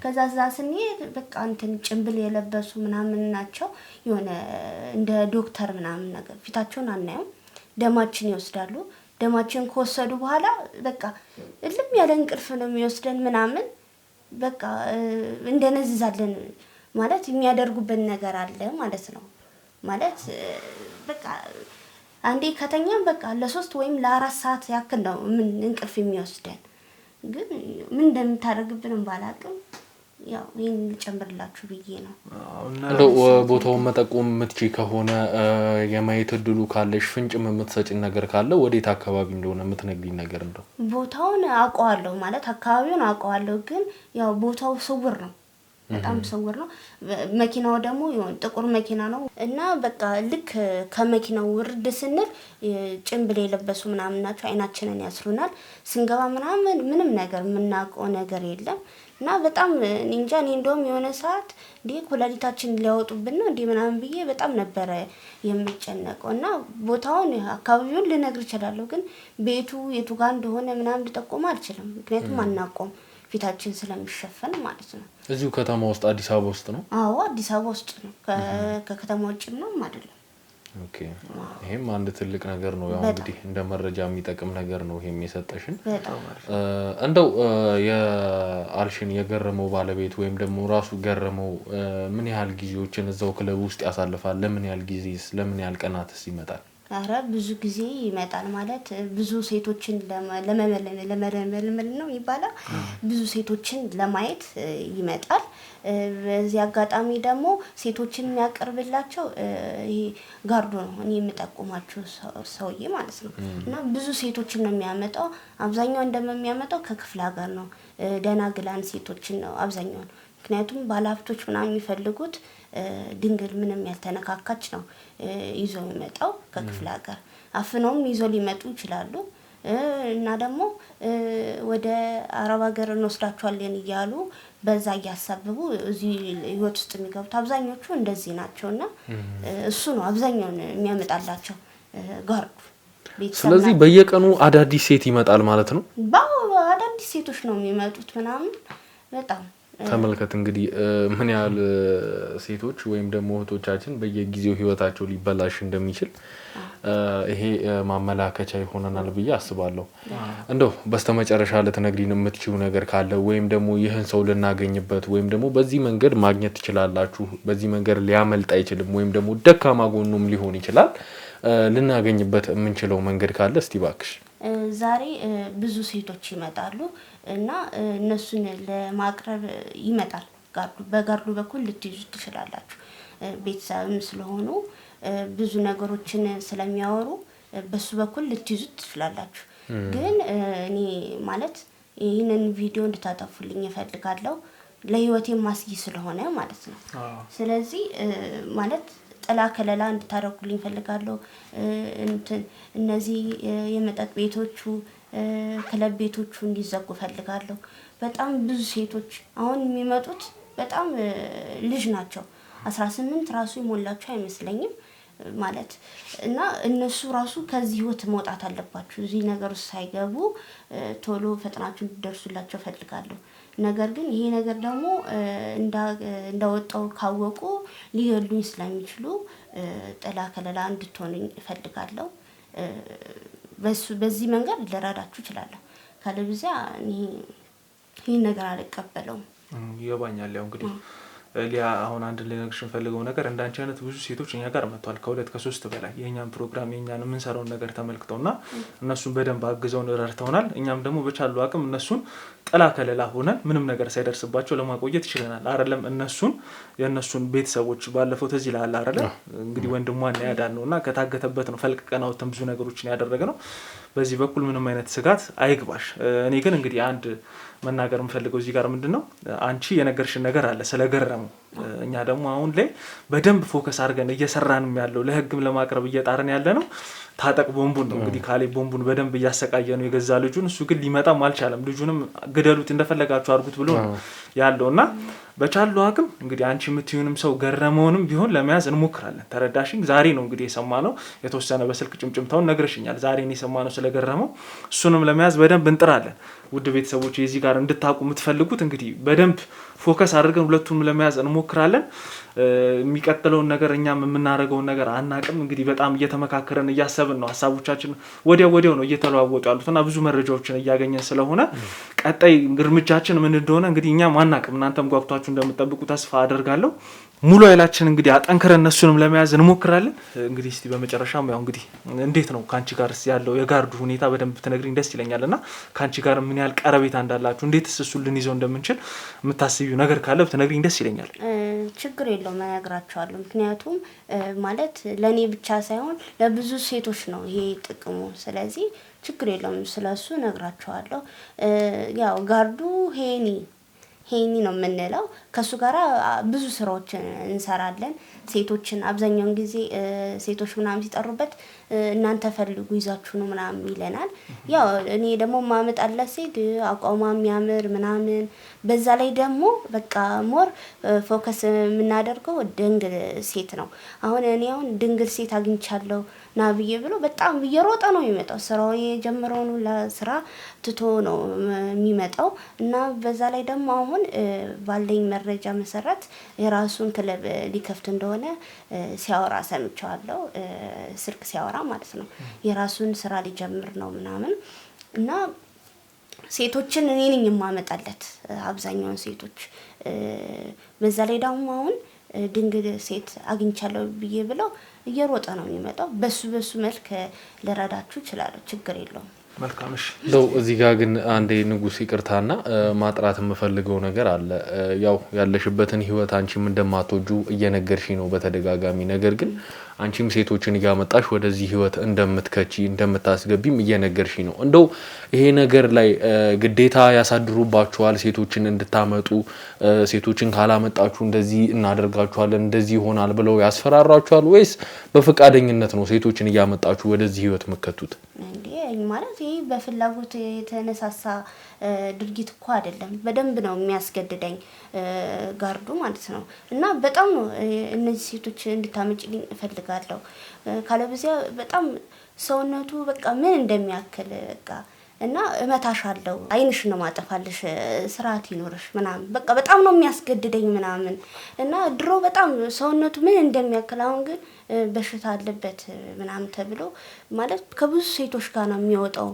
[SPEAKER 4] ከዛ እዛ ስንሄድ በቃ እንትን ጭንብል የለበሱ ምናምን ናቸው የሆነ እንደ ዶክተር ምናምን ነገር ፊታቸውን አናየውም። ደማችን ይወስዳሉ። ደማችን ከወሰዱ በኋላ በቃ እልም ያለ እንቅልፍ ነው የሚወስደን ምናምን በቃ እንደነዝዛለን ማለት የሚያደርጉበት ነገር አለ ማለት ነው። ማለት በቃ አንዴ ከተኛም በቃ ለ3 ወይም ለ4 ሰዓት ያክል ነው ምን እንቅልፍ የሚወስደን ግን ምን እንደምታደርግብንም ባላቅም ያው ይሄን ጨምርላችሁ ብዬ ነው።
[SPEAKER 7] እንደው ቦታውን መጠቆም የምትችይ ከሆነ የማየት እድሉ ካለሽ ፍንጭም የምትሰጪን ነገር ካለ ወዴት አካባቢ እንደሆነ የምትነግሪኝ ነገር እንደው?
[SPEAKER 4] ቦታውን አውቀዋለሁ ማለት አካባቢውን አውቀዋለሁ፣ ግን ያው ቦታው ስውር ነው፣ በጣም ስውር ነው። መኪናው ደግሞ ጥቁር መኪና ነው እና በቃ ልክ ከመኪናው ውርድ ስንል ጭንብል የለበሱ ምናምን ናቸው። አይናችንን ያስሩናል። ስንገባ ምናምን ምንም ነገር የምናውቀው ነገር የለም እና በጣም እንጃ። እኔ እንደውም የሆነ ሰዓት እንዴ ኩላሊታችን ሊያወጡብን ነው እንዴ ምናምን ብዬ በጣም ነበረ የምጨነቀው። እና ቦታውን አካባቢውን ልነግር እችላለሁ፣ ግን ቤቱ የቱ ጋር እንደሆነ ምናምን ልጠቆም አልችልም፣ ምክንያቱም አናውቀውም ፊታችን ስለሚሸፈን ማለት ነው።
[SPEAKER 7] እዚሁ ከተማ ውስጥ አዲስ አበባ ውስጥ ነው?
[SPEAKER 4] አዎ አዲስ አበባ ውስጥ ነው፣ ከከተማ ውጭ ነው አይደለም።
[SPEAKER 7] ኦኬ ይሄም አንድ ትልቅ ነገር ነው። ያው እንግዲህ እንደ መረጃ የሚጠቅም ነገር ነው ይሄም የሰጠሽን። እንደው የአልሽን የገረመው ባለቤት ወይም ደግሞ ራሱ ገረመው ምን ያህል ጊዜዎችን እዛው ክለብ ውስጥ ያሳልፋል? ለምን ያህል ጊዜስ ለምን ያህል ቀናትስ ይመጣል?
[SPEAKER 4] አረ ብዙ ጊዜ ይመጣል ማለት ብዙ ሴቶችን ለመመልመል ነው ይባላል። ብዙ ሴቶችን ለማየት ይመጣል። በዚህ አጋጣሚ ደግሞ ሴቶችን የሚያቀርብላቸው ይሄ ጋርዶ ነው፣ እኔ የምጠቁማቸው ሰውዬ ማለት ነው። እና ብዙ ሴቶችን ነው የሚያመጣው። አብዛኛው እንደሚያመጣው ከክፍለ ሀገር ነው፣ ደናግላን ሴቶችን ነው አብዛኛው። ምክንያቱም ባለሀብቶች ምናምን የሚፈልጉት ድንግል ምንም ያልተነካካች ነው ይዞ የሚመጣው ከክፍለ ሀገር። አፍነውም ይዞ ሊመጡ ይችላሉ። እና ደግሞ ወደ አረብ ሀገር እንወስዳቸዋለን እያሉ በዛ እያሳበቡ እዚህ ህይወት ውስጥ የሚገቡት አብዛኞቹ እንደዚህ ናቸውና እሱ ነው አብዛኛውን የሚያመጣላቸው ጋርዱ።
[SPEAKER 7] ስለዚህ በየቀኑ አዳዲስ ሴት ይመጣል ማለት ነው?
[SPEAKER 4] አዳዲስ ሴቶች ነው የሚመጡት ምናምን በጣም
[SPEAKER 7] ተመልከት እንግዲህ ምን ያህል ሴቶች ወይም ደግሞ እህቶቻችን በየጊዜው ህይወታቸው ሊበላሽ እንደሚችል ይሄ ማመላከቻ ይሆነናል ብዬ አስባለሁ። እንደው በስተመጨረሻ ልትነግሪን የምትችው ነገር ካለ ወይም ደግሞ ይህን ሰው ልናገኝበት ወይም ደግሞ በዚህ መንገድ ማግኘት ትችላላችሁ፣ በዚህ መንገድ ሊያመልጥ አይችልም ወይም ደግሞ ደካማ ጎኑም ሊሆን ይችላል ልናገኝበት የምንችለው መንገድ ካለ እስቲ ባክሽ።
[SPEAKER 4] ዛሬ ብዙ ሴቶች ይመጣሉ እና እነሱን ለማቅረብ ይመጣል ጋርዱ። በጋርዱ በኩል ልትይዙ ትችላላችሁ። ቤተሰብም ስለሆኑ ብዙ ነገሮችን ስለሚያወሩ በሱ በኩል ልትይዙ ትችላላችሁ። ግን እኔ ማለት ይህንን ቪዲዮ እንድታጠፉልኝ እፈልጋለሁ፣ ለህይወቴ ማስጊ ስለሆነ ማለት ነው። ስለዚህ ማለት ጥላ ከለላ እንድታረጉልኝ እፈልጋለሁ። እነዚህ የመጠጥ ቤቶቹ ክለብ ቤቶቹ እንዲዘጉ እፈልጋለሁ። በጣም ብዙ ሴቶች አሁን የሚመጡት በጣም ልጅ ናቸው። 18 ራሱ የሞላቸው አይመስለኝም ማለት እና እነሱ ራሱ ከዚህ ህይወት መውጣት አለባችሁ። እዚህ ነገር ውስጥ ሳይገቡ ቶሎ ፈጥናችሁ እንድደርሱላቸው እፈልጋለሁ። ነገር ግን ይሄ ነገር ደግሞ እንዳወጣው ካወቁ ሊገሉኝ ስለሚችሉ ጥላ ከለላ እንድትሆኑኝ እፈልጋለሁ። በዚህ መንገድ ልረዳችሁ እችላለሁ። ካለበለዚያ ይሄን ነገር አልቀበለውም።
[SPEAKER 3] ይገባኛል። ያው እንግዲህ ሊያ አሁን አንድ ልነግርሽ የምፈልገው ነገር እንዳንቺ አይነት ብዙ ሴቶች እኛ ጋር መጥተዋል፣ ከ2 ከ3 በላይ የኛን ፕሮግራም የኛን የምንሰራውን ነገር ተመልክተውና እነሱን በደንብ አግዘውን ረድተውናል። እኛም ደግሞ በቻሉ አቅም እነሱን ጥላ ከለላ ሆነን ምንም ነገር ሳይደርስባቸው ለማቆየት ይችላል። አይደለም እነሱን የእነሱን ቤተሰቦች ባለፈው ተዚ ይላል አይደለም እንግዲህ ወንድሟን ያዳን ነውና ከታገተበት ነው ፈልቀቀን አውጥተን ብዙ ነገሮችን ያደረግነው። በዚህ በኩል ምንም አይነት ስጋት አይግባሽ። እኔ ግን እንግዲህ አንድ መናገር የምፈልገው እዚህ ጋር ምንድነው አንቺ የነገርሽን ነገር አለ ስለገረመው። እኛ ደግሞ አሁን ላይ በደንብ ፎከስ አድርገን እየሰራንም ያለው ለህግም ለማቅረብ እየጣረን ያለ ነው ታጠቅ ቦምቡን ነው። እንግዲህ ካሌ ቦምቡን በደንብ እያሰቃየ ነው የገዛ ልጁን። እሱ ግን ሊመጣም አልቻለም። ልጁንም ግደሉት እንደፈለጋችሁ አድርጉት ብሎ ነው ያለውና በቻለው አቅም እንግዲህ አንቺ የምትዩንም ሰው ገረመውንም ቢሆን ለመያዝ እንሞክራለን። ተረዳሽኝ? ዛሬ ነው እንግዲህ የሰማነው የተወሰነ በስልክ ጭምጭምታውን ነግረሽኛል። ዛሬ ነው የሰማነው ስለገረመው። እሱንም ለመያዝ በደንብ እንጥራለን። ውድ ቤተሰቦች የዚህ ጋር እንድታቁ የምትፈልጉት እንግዲህ በደንብ ፎከስ አድርገን ሁለቱንም ለመያዝ እንሞክራለን። የሚቀጥለውን ነገር እኛም የምናደርገውን ነገር አናቅም። እንግዲህ በጣም እየተመካከረን እያሰብን ነው። ሀሳቦቻችን ወዲያው ነው እየተለዋወጡ ያሉትና ብዙ መረጃዎችን እያገኘን ስለሆነ ቀጣይ እርምጃችን ምን እንደሆነ እንግዲህ እኛም አናቅም። እናንተም ጓጉታችሁ እንደምትጠብቁ ተስፋ አደርጋለሁ። ሙሉ ኃይላችን እንግዲህ አጠንክረን እነሱንም ለመያዝ እንሞክራለን። እንግዲህ እስቲ በመጨረሻም ያው እንግዲህ እንዴት ነው ካንቺ ጋር ያለው የጋርዱ ሁኔታ በደንብ ትነግሪኝ ደስ ይለኛልና ካንቺ ጋር ምን ያህል ቀረቤታ እንዳላችሁ እንዴትስ እሱን ልንይዘው እንደምንችል የምታስቢው ነገር ካለ ብትነግሪኝ ደስ ይለኛል።
[SPEAKER 4] ችግር የለውም እነግራቸዋለሁ። ምክንያቱም ማለት ለኔ ብቻ ሳይሆን ለብዙ ሴቶች ነው ይሄ ጥቅሙ። ስለዚህ ችግር የለውም ስለሱ እነግራቸዋለሁ። ያው ጋርዱ ሄኒ ነው የምንለው። ከሱ ጋራ ብዙ ስራዎችን እንሰራለን። ሴቶችን አብዛኛውን ጊዜ ሴቶች ምናምን ሲጠሩበት እናንተ ፈልጉ ይዛችሁ ነው ምናምን ይለናል። ያው እኔ ደግሞ ማመጣለት ሴት አቋሟ የሚያምር ምናምን፣ በዛ ላይ ደግሞ በቃ ሞር ፎከስ የምናደርገው ድንግል ሴት ነው። አሁን ድንግል ሴት አግኝቻለሁ ና ብዬ ብሎ በጣም እየሮጠ ነው የሚመጣው። ስራው የጀመረውን ለስራ ትቶ ነው የሚመጣው እና በዛ ላይ ደግሞ አሁን ባለኝ መረጃ መሰረት የራሱን ክለብ ሊከፍት እንደሆነ ሲያወራ ሰምቻለሁ። ስልክ ሲያወራ ማለት ነው። የራሱን ስራ ሊጀምር ነው ምናምን እና ሴቶችን እኔ ነኝ የማመጣለት አብዛኛውን ሴቶች። በዛ ላይ ደግሞ አሁን ድንግል ሴት አግኝቻለሁ ብዬ ብለው እየሮጠ ነው የሚመጣው። በሱ መልክ ልረዳችሁ እችላለሁ። ችግር የለውም።
[SPEAKER 3] መልካም እሺ።
[SPEAKER 7] እዚህ ጋር ግን አንዴ ንጉስ ይቅርታና ማጥራት የምፈልገው ነገር አለ። ያው ያለሽበትን ህይወት አንቺም እንደማትወጁ እየነገርሽኝ ነው በተደጋጋሚ። ነገር ግን አንቺም ሴቶችን እያመጣሽ ወደዚህ ህይወት እንደምትከቺ እንደምታስገቢም እየነገርሽኝ ነው። እንደው ይሄ ነገር ላይ ግዴታ ያሳድሩባችኋል ሴቶችን እንድታመጡ? ሴቶችን ካላመጣችሁ እንደዚህ እናደርጋችኋለን እንደዚህ ይሆናል ብለው ያስፈራራችኋል ወይስ በፈቃደኝነት ነው ሴቶችን እያመጣችሁ ወደዚህ ህይወት መከቱት?
[SPEAKER 4] ማለት ይሄ በፍላጎት የተነሳሳ ድርጊት እኮ አይደለም። በደንብ ነው የሚያስገድደኝ ጋርዱ ማለት ነው። እና በጣም ነው እነዚህ ሴቶች እንድታመጪልኝ እፈልጋለሁ። ካለበዚያ በጣም ሰውነቱ በቃ ምን እንደሚያክል በቃ እና እመታሻለሁ፣ አይንሽ ነው ማጠፋልሽ፣ ስርዓት ይኖርሽ ምናምን በቃ በጣም ነው የሚያስገድደኝ ምናምን እና ድሮ በጣም ሰውነቱ ምን እንደሚያክል አሁን ግን በሽታ አለበት ምናምን ተብሎ ማለት ከብዙ ሴቶች ጋር ነው የሚወጣው።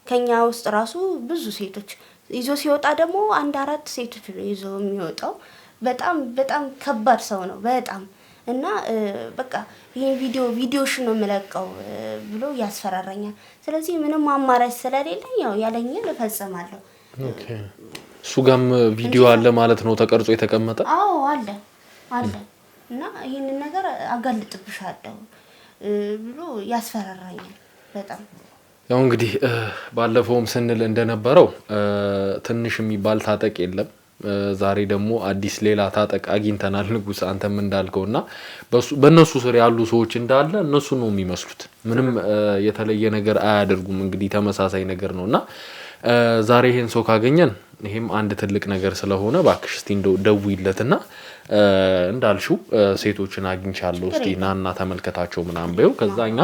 [SPEAKER 4] ከኛ ውስጥ ራሱ ብዙ ሴቶች ይዞ ሲወጣ ደግሞ 1-4 ሴቶች ይዞ የሚወጣው በጣም ከባድ ሰው ነው በጣም እና በቃ ይሄ ቪዲዮሽ ነው የምለቀው ብሎ ያስፈራራኛል። ስለዚህ ምንም አማራጭ ስለሌለኝ ያው ያለኝን እፈጽማለሁ።
[SPEAKER 7] ኦኬ። እሱ ጋም ቪዲዮ አለ ማለት ነው ተቀርጾ የተቀመጠ?
[SPEAKER 4] አዎ አለ እና ይሄንን ነገር አጋልጥብሻለሁ ብሎ ያስፈራራኛል በጣም።
[SPEAKER 7] ያው እንግዲህ ባለፈውም ስንል እንደነበረው ትንሽ የሚባል ታጠቅ የለም። ዛሬ ደግሞ አዲስ ሌላ ታጠቅ አግኝተናል ንጉስ። አንተም እንዳልከውና በእነሱ ስር ያሉ ሰዎች እንዳለ እነሱ ነው የሚመስሉት። ምንም የተለየ ነገር አያደርጉም። እንግዲህ ተመሳሳይ ነገር ነውና ዛሬ ይሄን ሰው ካገኘን ይሄም አንድ ትልቅ ነገር ስለሆነ ባክሽ እስቲ ደውይለትና እንዳልሽው ሴቶችን አግኝቻለሁ እስቲ ናና ተመልከታቸው ምናምን በይው። ከዛኛ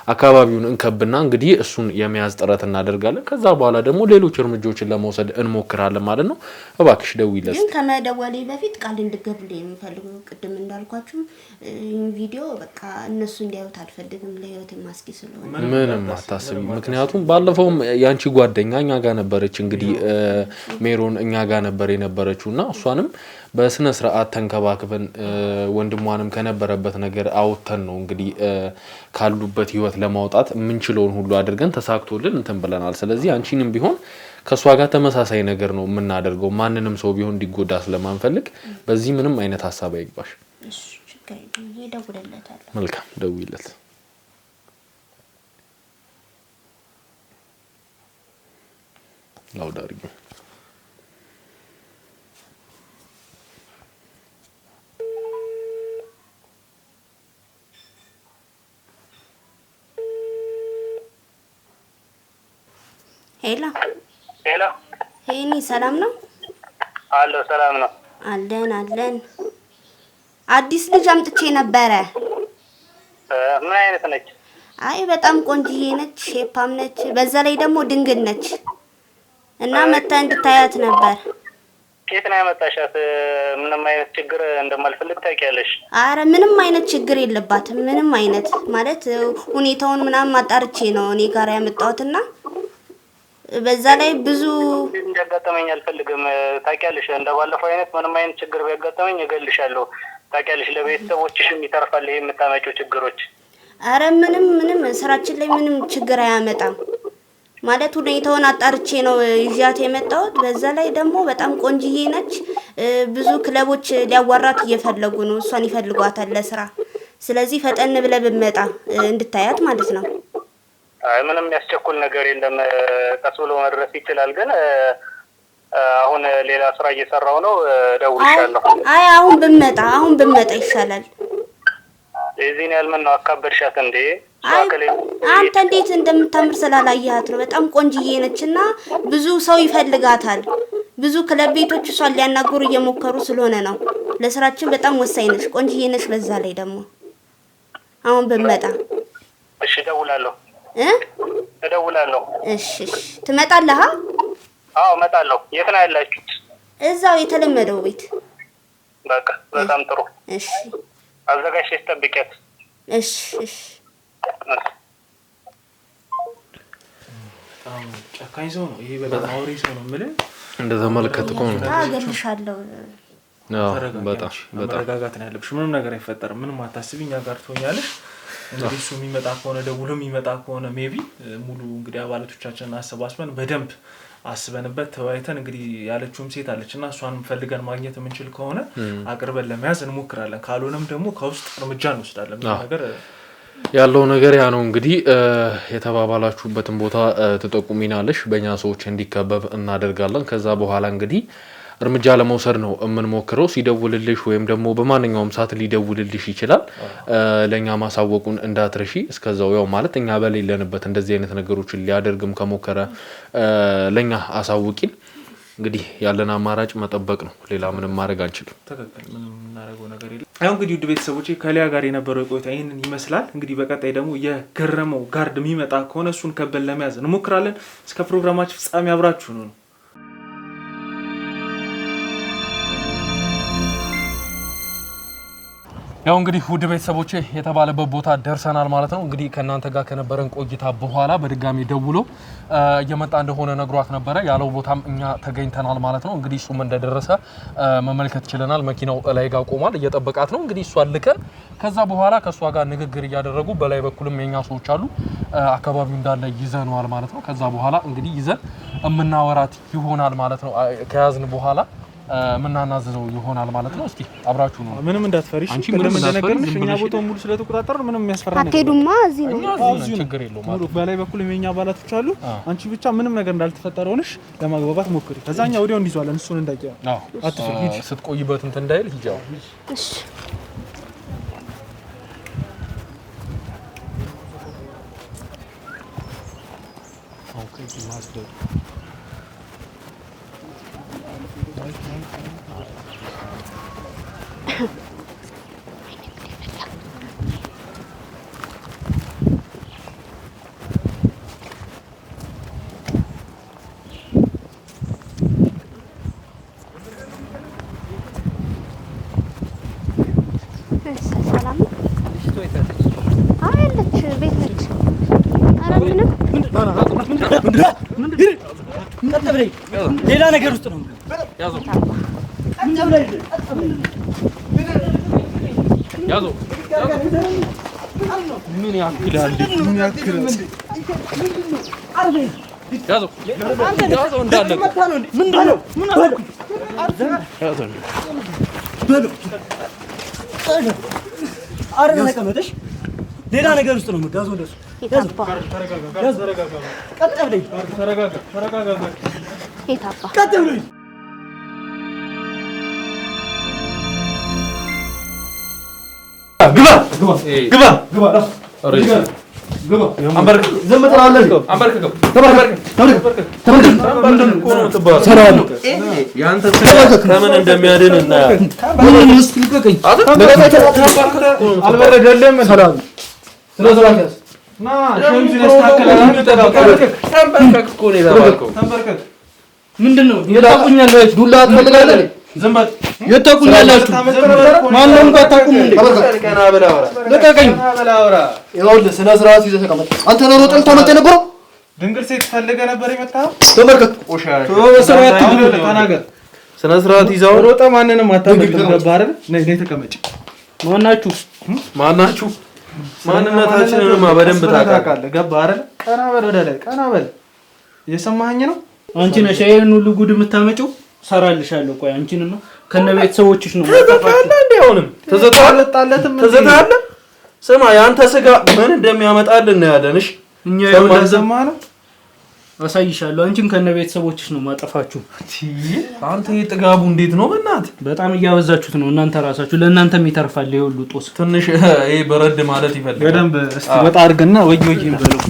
[SPEAKER 7] አካባቢውን እንከብና እንግዲህ እሱን የመያዝ ጥረት እናደርጋለን። ከዛ በኋላ ደግሞ ሌሎች እርምጃዎችን ለመውሰድ እንሞክራለን ማለት ነው። እባክሽ ደውይለት።
[SPEAKER 4] ግን ከመደወሌ በፊት ቃል እንድትገቡልኝ የምፈልገው ቅድም እንዳልኳችሁ ይሄን ቪዲዮ በቃ እነሱ እንዲያዩት አልፈልግም። ለህይወት ማስኪ ስለሆነ
[SPEAKER 7] ምንም አታስቢ። ምክንያቱም ባለፈውም ያንቺ ጓደኛ እኛ ጋር ነበረች እንግዲህ ሜሮን እኛ ጋር ነበር የነበረችውና እሷንም በስነ ስርዓት ተንከባክበን ወንድሟንም ከነበረበት ነገር አውጥተን ነው እንግዲህ ካሉበት ህይወት ለማውጣት የምንችለውን ሁሉ አድርገን ተሳክቶልን እንትን ብለናል። ስለዚህ አንቺንም ቢሆን ከሷ ጋር ተመሳሳይ ነገር ነው የምናደርገው። ማንንም ሰው ቢሆን እንዲጎዳ ስለማንፈልግ በዚህ ምንም አይነት ሐሳብ አይግባሽ።
[SPEAKER 4] እሺ ችግር የለም። ይደውልለታል።
[SPEAKER 7] መልካም ደውይለት። ላውዳሪ
[SPEAKER 4] ሄሎ ሄኒ ሰላም ነው?
[SPEAKER 5] አሎ ሰላም ነው።
[SPEAKER 4] አለን አዲስ ልጅ አምጥቼ ነበረ።
[SPEAKER 5] ምን አይነት ነች?
[SPEAKER 4] አይ በጣም ቆንጂዬ ነች፣ ሼፓም ነች፣ በዛ ላይ ደግሞ ድንግል ነች እና መታ እንድታያት ነበር።
[SPEAKER 5] ከየት ነው ያመጣሻት? ምንም አይነት ችግር እንደማልፈልግ ታውቂያለሽ።
[SPEAKER 4] አረ ምንም አይነት ችግር የለባትም። ምንም አይነት ማለት ሁኔታውን ምናምን ማጣርቼ ነው እኔ ጋር ያመጣሁትና በዛ ላይ ብዙ
[SPEAKER 5] እንዲያጋጥመኝ አልፈልግም። ታውቂያለሽ እንደባለፈው አይነት ምንም አይነት ችግር ቢያጋጥመኝ እገልሻለሁ። ታውቂያለሽ ለቤተሰቦችሽም ይተርፋል ይሄ የምታመጪው ችግሮች።
[SPEAKER 4] አረ ምንም ስራችን ላይ ምንም ችግር አያመጣም ማለት ሁኔታውን አጣርቼ ነው ይዣት የመጣሁት። በዛ ላይ ደግሞ በጣም ቆንጅዬ ነች። ብዙ ክለቦች ሊያዋራት እየፈለጉ ነው፣ እሷን ይፈልጓታል ለስራ። ስለዚህ ፈጠን ብለህ ብትመጣ እንድታያት ማለት ነው።
[SPEAKER 5] አይ ምንም ያስቸኩል ነገር የለም፣ ቀስ ብሎ መድረስ ይችላል። ግን አሁን ሌላ ስራ እየሰራው ነው፣ ደውልሻለሁ።
[SPEAKER 4] አይ አሁን ብመጣ ይሻላል።
[SPEAKER 5] እዚህን ያልምን ነው አካበድሻት እንዴ?
[SPEAKER 4] አንተ እንዴት እንደምታምር ስላላየሃት ነው። በጣም ቆንጅዬ ነችና ብዙ ሰው ይፈልጋታል። ብዙ ክለብ ቤቶች እሷን ሊያናገሩ እየሞከሩ ስለሆነ ነው። ለስራችን በጣም ወሳኝ ነች፣ ቆንጅዬ ነች። በዛ ላይ ደግሞ አሁን ብመጣ
[SPEAKER 5] እሺ እደውላለሁ።
[SPEAKER 4] እሺ ትመጣለህ?
[SPEAKER 5] አዎ እመጣለሁ። የት ነው ያላችሁት?
[SPEAKER 4] እዛው የተለመደው ቤት።
[SPEAKER 5] በቃ በጣም ጥሩ።
[SPEAKER 4] እሺ
[SPEAKER 5] አዘጋጅተሽ ጠብቂያት።
[SPEAKER 4] እሺ
[SPEAKER 3] በጣም ጨካኝ ሰው ነው ይሄ፣ በጣም አውሬ ሰው ነው የምልህ።
[SPEAKER 7] እንደተመለከትኩ ነው።
[SPEAKER 4] አገልሻለሁ።
[SPEAKER 7] በጣም
[SPEAKER 3] መረጋጋት ነው ያለብሽ። ምንም ነገር አይፈጠርም። ምንም አታስቢ፣ እኛ ጋር ትሆኛለሽ። እንግዲህ እሱ የሚመጣ ከሆነ ደውሎ የሚመጣ ከሆነ ሜቢ ሙሉ እንግዲህ አባላቶቻችንን አሰባስበን በደንብ አስበንበት ተወያይተን እንግዲህ ያለችውም ሴት አለችና እሷንም ፈልገን ማግኘት የምንችል ከሆነ አቅርበን ለመያዝ እንሞክራለን። ካልሆነም ደግሞ ከውስጥ እርምጃ እንወስዳለን። ነገር
[SPEAKER 7] ያለው ነገር ያ ነው። እንግዲህ የተባባላችሁበትን ቦታ ተጠቁሚናለሽ፣ በእኛ ሰዎች እንዲከበብ እናደርጋለን። ከዛ በኋላ እንግዲህ እርምጃ ለመውሰድ ነው የምንሞክረው። ሲደውልልሽ ወይም ደግሞ በማንኛውም ሰዓት ሊደውልልሽ ይችላል። ለኛ ማሳወቁን እንዳትረሺ። እስከዛው ያው ማለት እኛ በሌለንበት እንደዚህ አይነት ነገሮችን ሊያደርግም ከሞከረ ለኛ አሳውቂን። እንግዲህ ያለን አማራጭ መጠበቅ ነው። ሌላ ምንም ማድረግ አንችልም።
[SPEAKER 3] ተከክል ምንም እናደርገው ነገር የለም። አሁን እንግዲህ ውድ ቤተሰቦቼ ከሊያ ጋር የነበረው ቆይታ ይሄንን ይመስላል። እንግዲህ በቀጣይ ደግሞ የገረመው ጋርድ የሚመጣ ከሆነ እሱን ከበል ለመያዝ እንሞክራለን። እስከ ፕሮግራማችን ፍጻሜ አብራችሁ ነው።
[SPEAKER 7] ያው እንግዲህ ውድ ቤተሰቦቼ የተባለበት ቦታ ደርሰናል ማለት ነው። እንግዲህ ከናንተ ጋር ከነበረን ቆይታ በኋላ በድጋሚ ደውሎ እየመጣ እንደሆነ ነግሯት ነበረ። ያለው ቦታም እኛ ተገኝተናል ማለት ነው። እንግዲህ እሱም እንደደረሰ መመልከት ችለናል። መኪናው ላይ ጋር ቆሟል፣ እየጠበቃት ነው። እንግዲህ እሷን ልከን ከዛ በኋላ ከሷ ጋር ንግግር እያደረጉ በላይ በኩልም የኛ ሰዎች አሉ፣ አካባቢው እንዳለ ይዘነዋል ማለት ነው። ከዛ በኋላ እንግዲህ ይዘን የምናወራት ይሆናል ማለት ነው። ከያዝን በኋላ ምናናዘው ይሆናል ማለት ነው። እስቲ አብራችሁ ነው።
[SPEAKER 3] ምንም እንዳትፈሪሽ፣ አንቺ ምንም እንደነገርንሽ እኛ ቦታው ሙሉ ስለተቆጣጠርን ምንም የሚያስፈራ ነገር
[SPEAKER 4] አትሄዱማ። እዚህ ነው
[SPEAKER 7] ችግር የለውም ማለት ነው።
[SPEAKER 3] በላይ በኩል የኛ አባላቶች አሉ። አንቺ ብቻ ምንም ነገር እንዳልተፈጠረ ሆነሽ ለማግባባት ሞክሪ። ከዛኛ ወዲያው እንይዟለን። እሱን እንዳይቀር አትፈሪ።
[SPEAKER 7] ስትቆይበት እንትን እንዳይል ሂጃው።
[SPEAKER 4] እሺ
[SPEAKER 3] ኦኬ ማስተር
[SPEAKER 2] ሌላ ነገር ውስጥ ነው
[SPEAKER 7] ያዘው ምን ያክላል? ያዘው እንዳለ
[SPEAKER 2] ምንድነው? ምን አልኩ? አረ ተቀመጠሽ። ሌላ ነገር ውስጥ ነው የምትያዘው። እንደሱ ተረጋጋ። ቀጥ ብለኝ። ተረጋጋ።
[SPEAKER 4] የታባ
[SPEAKER 2] ቀጥ ብለኝ። ግባ። አንበርክ። ዝም ትላለህ። አንበርክ።
[SPEAKER 7] ያንተ ከምን እንደሚያድን እና
[SPEAKER 2] ምን ውስጥ ልቀቀኝ።
[SPEAKER 3] አልበረደልህም። ሰላም ስለሰላም ና ሸምስ ያስተካከላል። ተንበርከክ።
[SPEAKER 2] ምንድነው? የታቁኛለህ? ዱላ ትፈልጋለህ?
[SPEAKER 3] ዝም በል።
[SPEAKER 2] የታቁኛላችሁ? ማንንም እንኳን አታውቁም እንዴ?
[SPEAKER 3] ቀና ብለህ አውራ።
[SPEAKER 2] ልቀቀኝ።
[SPEAKER 3] ቀና ብለህ አውራ።
[SPEAKER 2] ይኸውልህ ስነ ስርዓት ይዘህ ተቀመጥ። አንተ ነው ሮጠን ተመጣ የነበረው
[SPEAKER 3] ድንግል ሴት ፈልገህ ነበር የመጣኸው?
[SPEAKER 2] ተመልከት።
[SPEAKER 3] በስርዓት ተናገር።
[SPEAKER 2] ስነ ስርዓት ይዘው
[SPEAKER 3] ሮጠ። ማንንም አታመልጥም። ገባህ አይደል? ነይ ተቀመጭ።
[SPEAKER 2] ማናችሁ? ማንነታችንንማ በደንብ ታውቃለህ።
[SPEAKER 3] ገባህ አይደል? ቀና በል ወደ ላይ ቀና በል። እየሰማኸኝ ነው?
[SPEAKER 8] አንቺ ነሽ ይሄን ሁሉ ጉድ የምታመጪው። ሰራልሻለሁ። ቆይ አንቺን ነው ከነ ቤተሰቦችሽ ነው
[SPEAKER 2] ተዘጣለ እንዴ? አሁንም ተዘጣለ። ስማ ያንተ ስጋ ምን እንደሚያመጣልን ነው ያለንሽ።
[SPEAKER 8] እኛ የወደዘማ ነው አሳይሻለሁ። አንቺን ከነ ቤተሰቦችሽ ነው ማጠፋችሁ።
[SPEAKER 2] አንተ የጥጋቡ እንዴት ነው? በእናትህ
[SPEAKER 8] በጣም እያበዛችሁት ነው እናንተ ራሳችሁ። ለእናንተም ይተርፋል ይሄ ሁሉ ጦስ።
[SPEAKER 2] ትንሽ ይሄ በረድ ማለት ይፈልጋል።
[SPEAKER 3] በደንብ እስቲ ወጣ አድርገና ወይ በለው።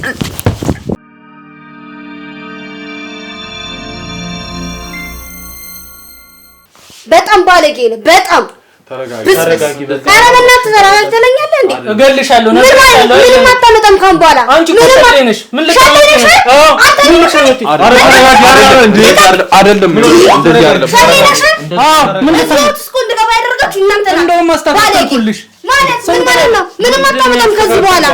[SPEAKER 4] በጣም ባለጌ ነው። በጣም
[SPEAKER 3] ተረጋጊ።
[SPEAKER 4] አረበናት ተረጋግተኛለህ እንዴ?
[SPEAKER 8] እገልሻለሁ።
[SPEAKER 4] ምንም አታመጣም ካም በኋላ
[SPEAKER 8] አንቺ ኮተቴ ነሽ። ምን ልታመጪ ነው? ምን ልታመጪ?
[SPEAKER 2] አይደለም እንደዚህ አይደለም።
[SPEAKER 8] ምን ልታመጪ?
[SPEAKER 4] እንደገባ ያደርጋችሁ እናንተ ናችሁ።
[SPEAKER 8] እንደውም አስተካክልኩልሽ
[SPEAKER 4] ማለት ምን ማለት ነው? ምንም አታመጣም ከዚህ በኋላ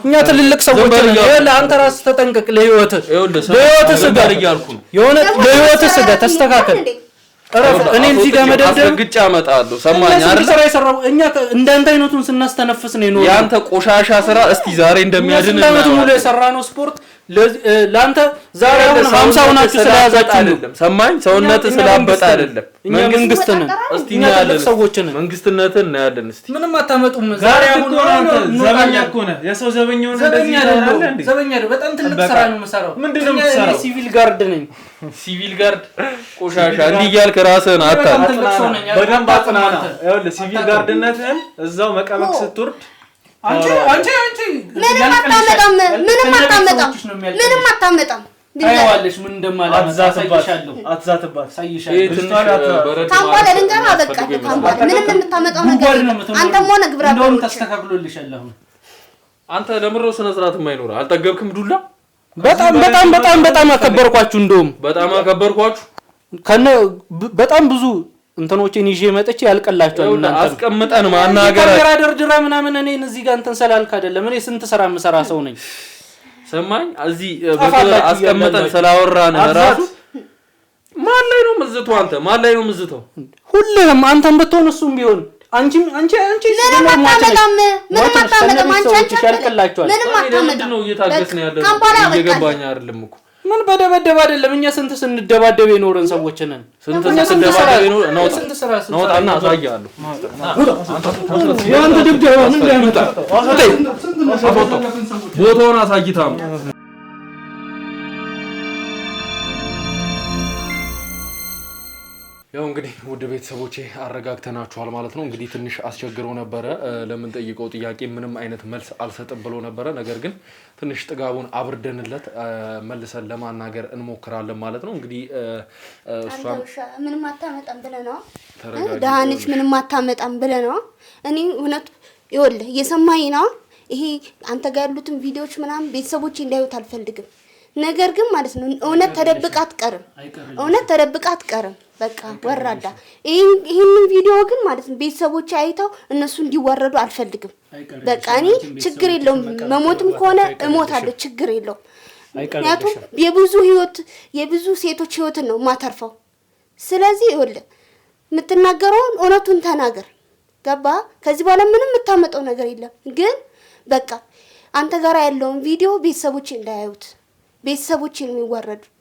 [SPEAKER 8] እኛ ትልልቅ ሰዎች ነን። አንተ ራስህ ተጠንቀቅ። ለህይወትህ ስጋ እያልኩ ነው። የሆነ ለህይወትህ ስጋ ተስተካከል። እኔ እዚህ ጋር መደብደብ
[SPEAKER 2] ግጭ አመጣለሁ። ሰማኝ አይደል?
[SPEAKER 8] ስራ ይሰራው እኛ እንዳንተ አይነቱን ስናስተነፍስ ነው የኖረው።
[SPEAKER 2] ያንተ ቆሻሻ ስራ እስቲ ዛሬ እንደሚያድን
[SPEAKER 8] ነው። ለምን ሙሉ የሰራነው ስፖርት ላንተ ዛሬ አሁን 50 ሆናችሁ ስለያዛችሁ አይደለም።
[SPEAKER 2] ሰማኝ ሰውነት ስላበጣ አይደለም።
[SPEAKER 8] መንግስት ነን።
[SPEAKER 2] እስቲ እናያለን።
[SPEAKER 8] ሰዎች ነን።
[SPEAKER 2] መንግስትነትን እናያለን። እስቲ
[SPEAKER 8] ምንም አታመጡም።
[SPEAKER 3] ዛሬ አሁን አንተ ዘበኛ እኮ ነህ። የሰው ዘበኛው እንደዚህ ይላል እንዴ?
[SPEAKER 8] ዘበኛ አይደል? በጣም ትልቅ ስራ ነው የምሰራው።
[SPEAKER 3] ምንድነው የምትሰራው?
[SPEAKER 8] ሲቪል ጋርድ ነኝ።
[SPEAKER 2] ሲቪል ጋርድ ቆሻሻ እንዲህ እያልክ ራስህን
[SPEAKER 3] በደንብ አጥናና። ይኸውልህ ሲቪል ጋርድነትህን እዛው መቀመቅ ስትወርድ
[SPEAKER 8] አንቺ
[SPEAKER 4] ምንም አታመጣም።
[SPEAKER 8] ታይዋለሽ ምን እንደማላመጣ
[SPEAKER 3] አትዛትባት።
[SPEAKER 4] ካምባላ ልንገርህ አበቃ። ካምባላ ምንም የምታመጣው ነገር አንተም ሆነ ግብረ
[SPEAKER 8] እንደውም ተስተካክሎልሻል። አሁን
[SPEAKER 2] አንተ ለምሮ ስነ ስርዓት የማይኖር አልጠገብክም። ዱላ
[SPEAKER 8] በጣም አከበርኳችሁ። እንደውም
[SPEAKER 2] በጣም አከበርኳችሁ።
[SPEAKER 8] ከነ በጣም ብዙ እንትኖቼን ይዤ መጥቼ ያልቀላችኋል። እናንተ
[SPEAKER 2] አስቀምጠን ማናገር
[SPEAKER 8] ደርድራ ምናምን እኔን እዚህ ጋር እንትን ሰላልክ አይደለም። እኔ ስንት ስራ የምሰራ ሰው ነኝ።
[SPEAKER 2] ሰማኝ እዚህ አስቀምጠን ስላወራን ራሱ ማን ላይ ነው ምዝቱ? አንተ ማን ላይ ነው ምዝተው?
[SPEAKER 8] ሁሉም አንተም ብትሆን እሱም ቢሆን አንቺ
[SPEAKER 4] ምንም አታመጣም። አንቺ
[SPEAKER 8] ያልቀላችኋል።
[SPEAKER 2] ምንድን ነው እየታገስን ያለነው? እየገባኝ አይደለም እኮ
[SPEAKER 8] ምን በደበደብ አይደለም። እኛ ስንት ስንደባደብ የኖረን ሰዎች ነን።
[SPEAKER 2] ስንት ስንደባደብ የኖረን ነው። ታና አሳያለሁ።
[SPEAKER 8] ያንተ ድብደባ ምን ሊያመጣ
[SPEAKER 2] ቦታውን አሳይታም
[SPEAKER 7] ያው እንግዲህ ውድ ቤተሰቦቼ አረጋግተናችኋል ማለት ነው። እንግዲህ ትንሽ አስቸግረው ነበረ። ለምን ጠይቀው ጥያቄ ምንም አይነት መልስ አልሰጥም ብሎ ነበረ። ነገር ግን ትንሽ ጥጋቡን አብርደንለት መልሰን ለማናገር እንሞክራለን ማለት ነው። እንግዲህ እሷም
[SPEAKER 4] ምንም አታመጣም ብለህ ነው ዳንች ምንም አታመጣም ብለህ ነው። እኔ እውነት ይኸውልህ እየሰማኸኝ ነው። ይሄ አንተ ጋር ያሉትን ቪዲዮዎች ምናምን ቤተሰቦቼ እንዳዩት አልፈልግም። ነገር ግን ማለት ነው እውነት ተደብቃ አትቀርም። በቃ ወራዳ ይሄንን ቪዲዮ ግን ማለት ነው ቤተሰቦቼ አይተው እነሱ እንዲዋረዱ አልፈልግም። በቃ እኔ ችግር የለውም መሞትም ከሆነ እሞታለሁ፣ ችግር የለውም። ምክንያቱም የብዙ ሴቶች ህይወትን ነው ማተርፈው። ስለዚህ ይኸውልህ የምትናገረውን እውነቱን ተናገር። ገባ? ከዚህ በኋላ ምንም የምታመጣው ነገር የለም። ግን በቃ አንተ ጋር ያለውን ቪዲዮ ቤተሰቦቼ እንዳያዩት፣ ቤተሰቦቼ ነው የሚዋረዱት።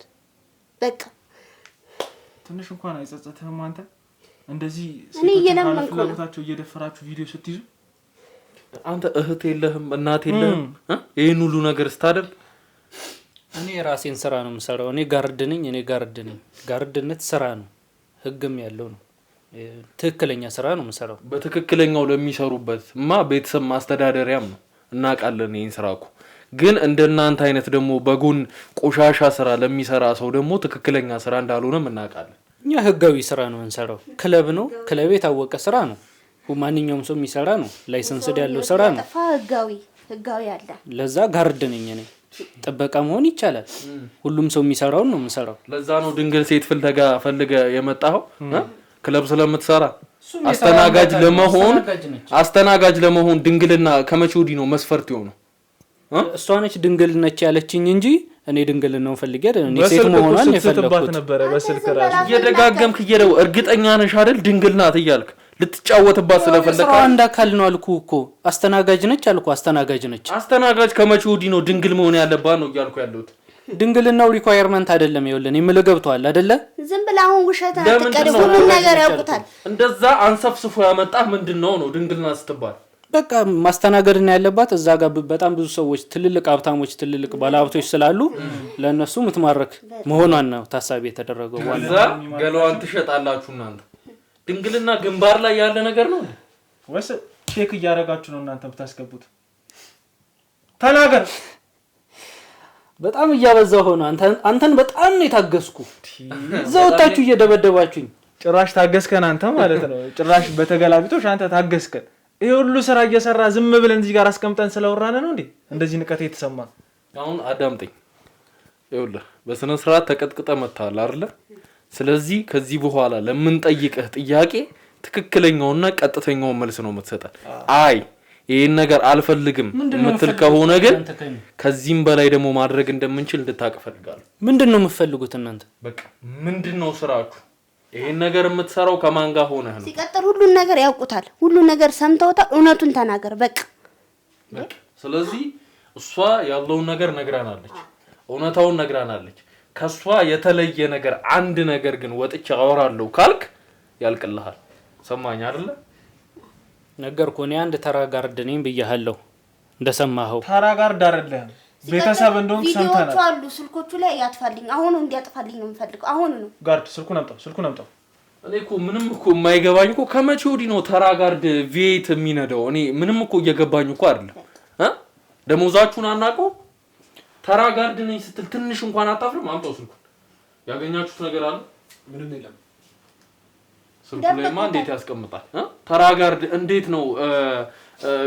[SPEAKER 4] በቃ
[SPEAKER 3] ትንሽ እንኳን አይጸጸትህም? አንተ እንደዚህ
[SPEAKER 4] እኔ እየለመንኩ ነው
[SPEAKER 3] ፍላጎታቸው እየደፈራችሁ ቪዲዮ ስትይዙ
[SPEAKER 2] አንተ እህት የለህም እናት የለህም? ይሄን ሁሉ ነገር ስታደርግ
[SPEAKER 8] እኔ ራሴን ስራ ነው የምሰራው። እኔ ጋርድ ነኝ። ጋርድነት ስራ ነው፣ ህግም ያለው ነው። ትክክለኛ ስራ ነው የምሰራው።
[SPEAKER 2] በትክክለኛው ለሚሰሩበት ቤተሰብ ማስተዳደሪያም ነው እናውቃለን። ይሄን ስራ እኮ
[SPEAKER 7] ግን እንደናንተ አይነት ደግሞ በጎን ቆሻሻ ስራ ለሚሰራ ሰው ደግሞ ትክክለኛ ስራ እንዳልሆነ እናውቃለን።
[SPEAKER 8] እኛ ህጋዊ ስራ ነው እንሰራው። ክለብ ነው፣ ክለብ የታወቀ ስራ ነው። ማንኛውም ሰው የሚሰራ ነው። ላይሰንስ ያለው ስራ ነው።
[SPEAKER 4] ህጋዊ አለ።
[SPEAKER 8] ለዛ ጋርድ ነኝ እኔ። ጥበቃ መሆን ይቻላል። ሁሉም ሰው የሚሰራውን ነው የምሰራው።
[SPEAKER 7] ለዛ ነው ድንግል ሴት ፈልገ የመጣው ክለብ ስለምትሰራ። አስተናጋጅ ለመሆን ድንግልና ከመቼ ወዲህ ነው መስፈርት የሆነው?
[SPEAKER 8] እሷ ነች ድንግል ነች ያለችኝ እንጂ እኔ ድንግልናውን ፈልጌ አይደል። እኔ ሴት መሆኗን የፈለኩት
[SPEAKER 3] ነበር። በስልክ ራስ
[SPEAKER 7] እየደጋገምክ እርግጠኛ ነሽ አይደል ድንግል ናት እያልክ ልትጫወትባት ስለፈለከ
[SPEAKER 8] አንድ አካል ነው አልኩ እኮ። አስተናጋጅ ነች አልኩ። አስተናጋጅ
[SPEAKER 7] ከመቼ ወዲህ ነው ድንግል መሆን ያለባት ነው እያልኩ ያለሁት።
[SPEAKER 8] ድንግልናው ሪኳየርመንት አይደለም። ይኸውልህ የምልህ ገብቶሃል አይደለ?
[SPEAKER 4] ዝም ብለህ አሁን ውሸት አትቀደም። ሁሉ ነገር ያውቁታል።
[SPEAKER 7] እንደዛ አንሰፍስፎ ያመጣ ምንድነው ነው ድንግልና ስትባል?
[SPEAKER 8] በቃ ማስተናገድና ያለባት እዛ ጋር በጣም ብዙ ሰዎች ትልልቅ ሀብታሞች ትልልቅ ባለሀብቶች ስላሉ ለነሱ ምትማረክ መሆኗን ነው ታሳቢ የተደረገው።
[SPEAKER 7] ዋላ ገለዋን ትሸጣላችሁ እናንተ። ድንግልና ግንባር ላይ ያለ ነገር ነው
[SPEAKER 3] ወይስ ቼክ እያደረጋችሁ ነው እናንተ ብታስገቡት? ተናገር።
[SPEAKER 8] በጣም እያበዛው ሆነ። አንተን በጣም ነው የታገስኩ። ዘውታችሁ እየደበደባችሁኝ
[SPEAKER 3] ጭራሽ ታገስከን አንተ ማለት ነው። ጭራሽ በተገላቢጦሽ አንተ ታገስከን። ይሄ ሁሉ ስራ እየሰራ ዝም ብለን እዚህ ጋር አስቀምጠን ስለወራነ ነው እንዴ እንደዚህ ንቀት የተሰማ?
[SPEAKER 7] አሁን አዳምጠኝ። ይኸውልህ በስነ ስርዓት ተቀጥቅጠ መጣል አይደለ? ስለዚህ ከዚህ በኋላ ለምን ጠይቀህ ጥያቄ ትክክለኛውና ቀጥተኛው መልስ ነው የምትሰጠው። አይ ይሄን ነገር አልፈልግም የምትል ከሆነ ግን ከዚህም በላይ ደግሞ ማድረግ እንደምንችል እንድታውቅ ፈልጋለሁ።
[SPEAKER 8] ምንድነው የምትፈልጉት እናንተ?
[SPEAKER 7] በቃ ምንድነው ስራችሁ? ይሄን ነገር የምትሰራው ከማን ጋር ሆነህ ነው?
[SPEAKER 4] ሲቀጥል ሁሉን ነገር ያውቁታል። ሁሉን ነገር ሰምተውታል። እውነቱን ተናገር በቃ።
[SPEAKER 7] ስለዚህ እሷ ያለውን ነገር ነግራናለች፣ እውነታውን ነግራናለች። ከሷ የተለየ ነገር አንድ ነገር ግን ወጥቼ አወራለሁ ካልክ ያልቅልሃል። ሰማኝ አይደለ?
[SPEAKER 8] ነገርኩ። እኔ አንድ ተራ ጋርድ ነኝ ብያለሁ እንደሰማኸው።
[SPEAKER 3] ተራ ጋርድ አይደለም ቤተሰብ እንደሆንክ ሰምተናል።
[SPEAKER 4] ቪዲዮቹ አሉ ስልኮቹ ላይ ያጥፋልኝ። አሁን እንዲያጥፋልኝ ነው የምፈልገው። አሁን ነው
[SPEAKER 3] ጋርድ ስልኩን አምጣው።
[SPEAKER 7] እኔ እኮ ምንም እኮ የማይገባኝ እኮ ከመቼ ወዲህ ነው ተራ ጋርድ ቪኤት የሚነዳው? እኔ ምንም እኮ እየገባኝ እኮ አይደለም። ደሞዛችሁን አናውቀው። ተራ ጋርድ ነኝ ስትል ትንሽ እንኳን አታፍርም? አምጣው ስልኩን። ያገኛችሁት ነገር አለ?
[SPEAKER 3] ምንም የለም።
[SPEAKER 7] ስልኩ ላይማ እንዴት ያስቀምጣል? ተራ ጋርድ እንዴት ነው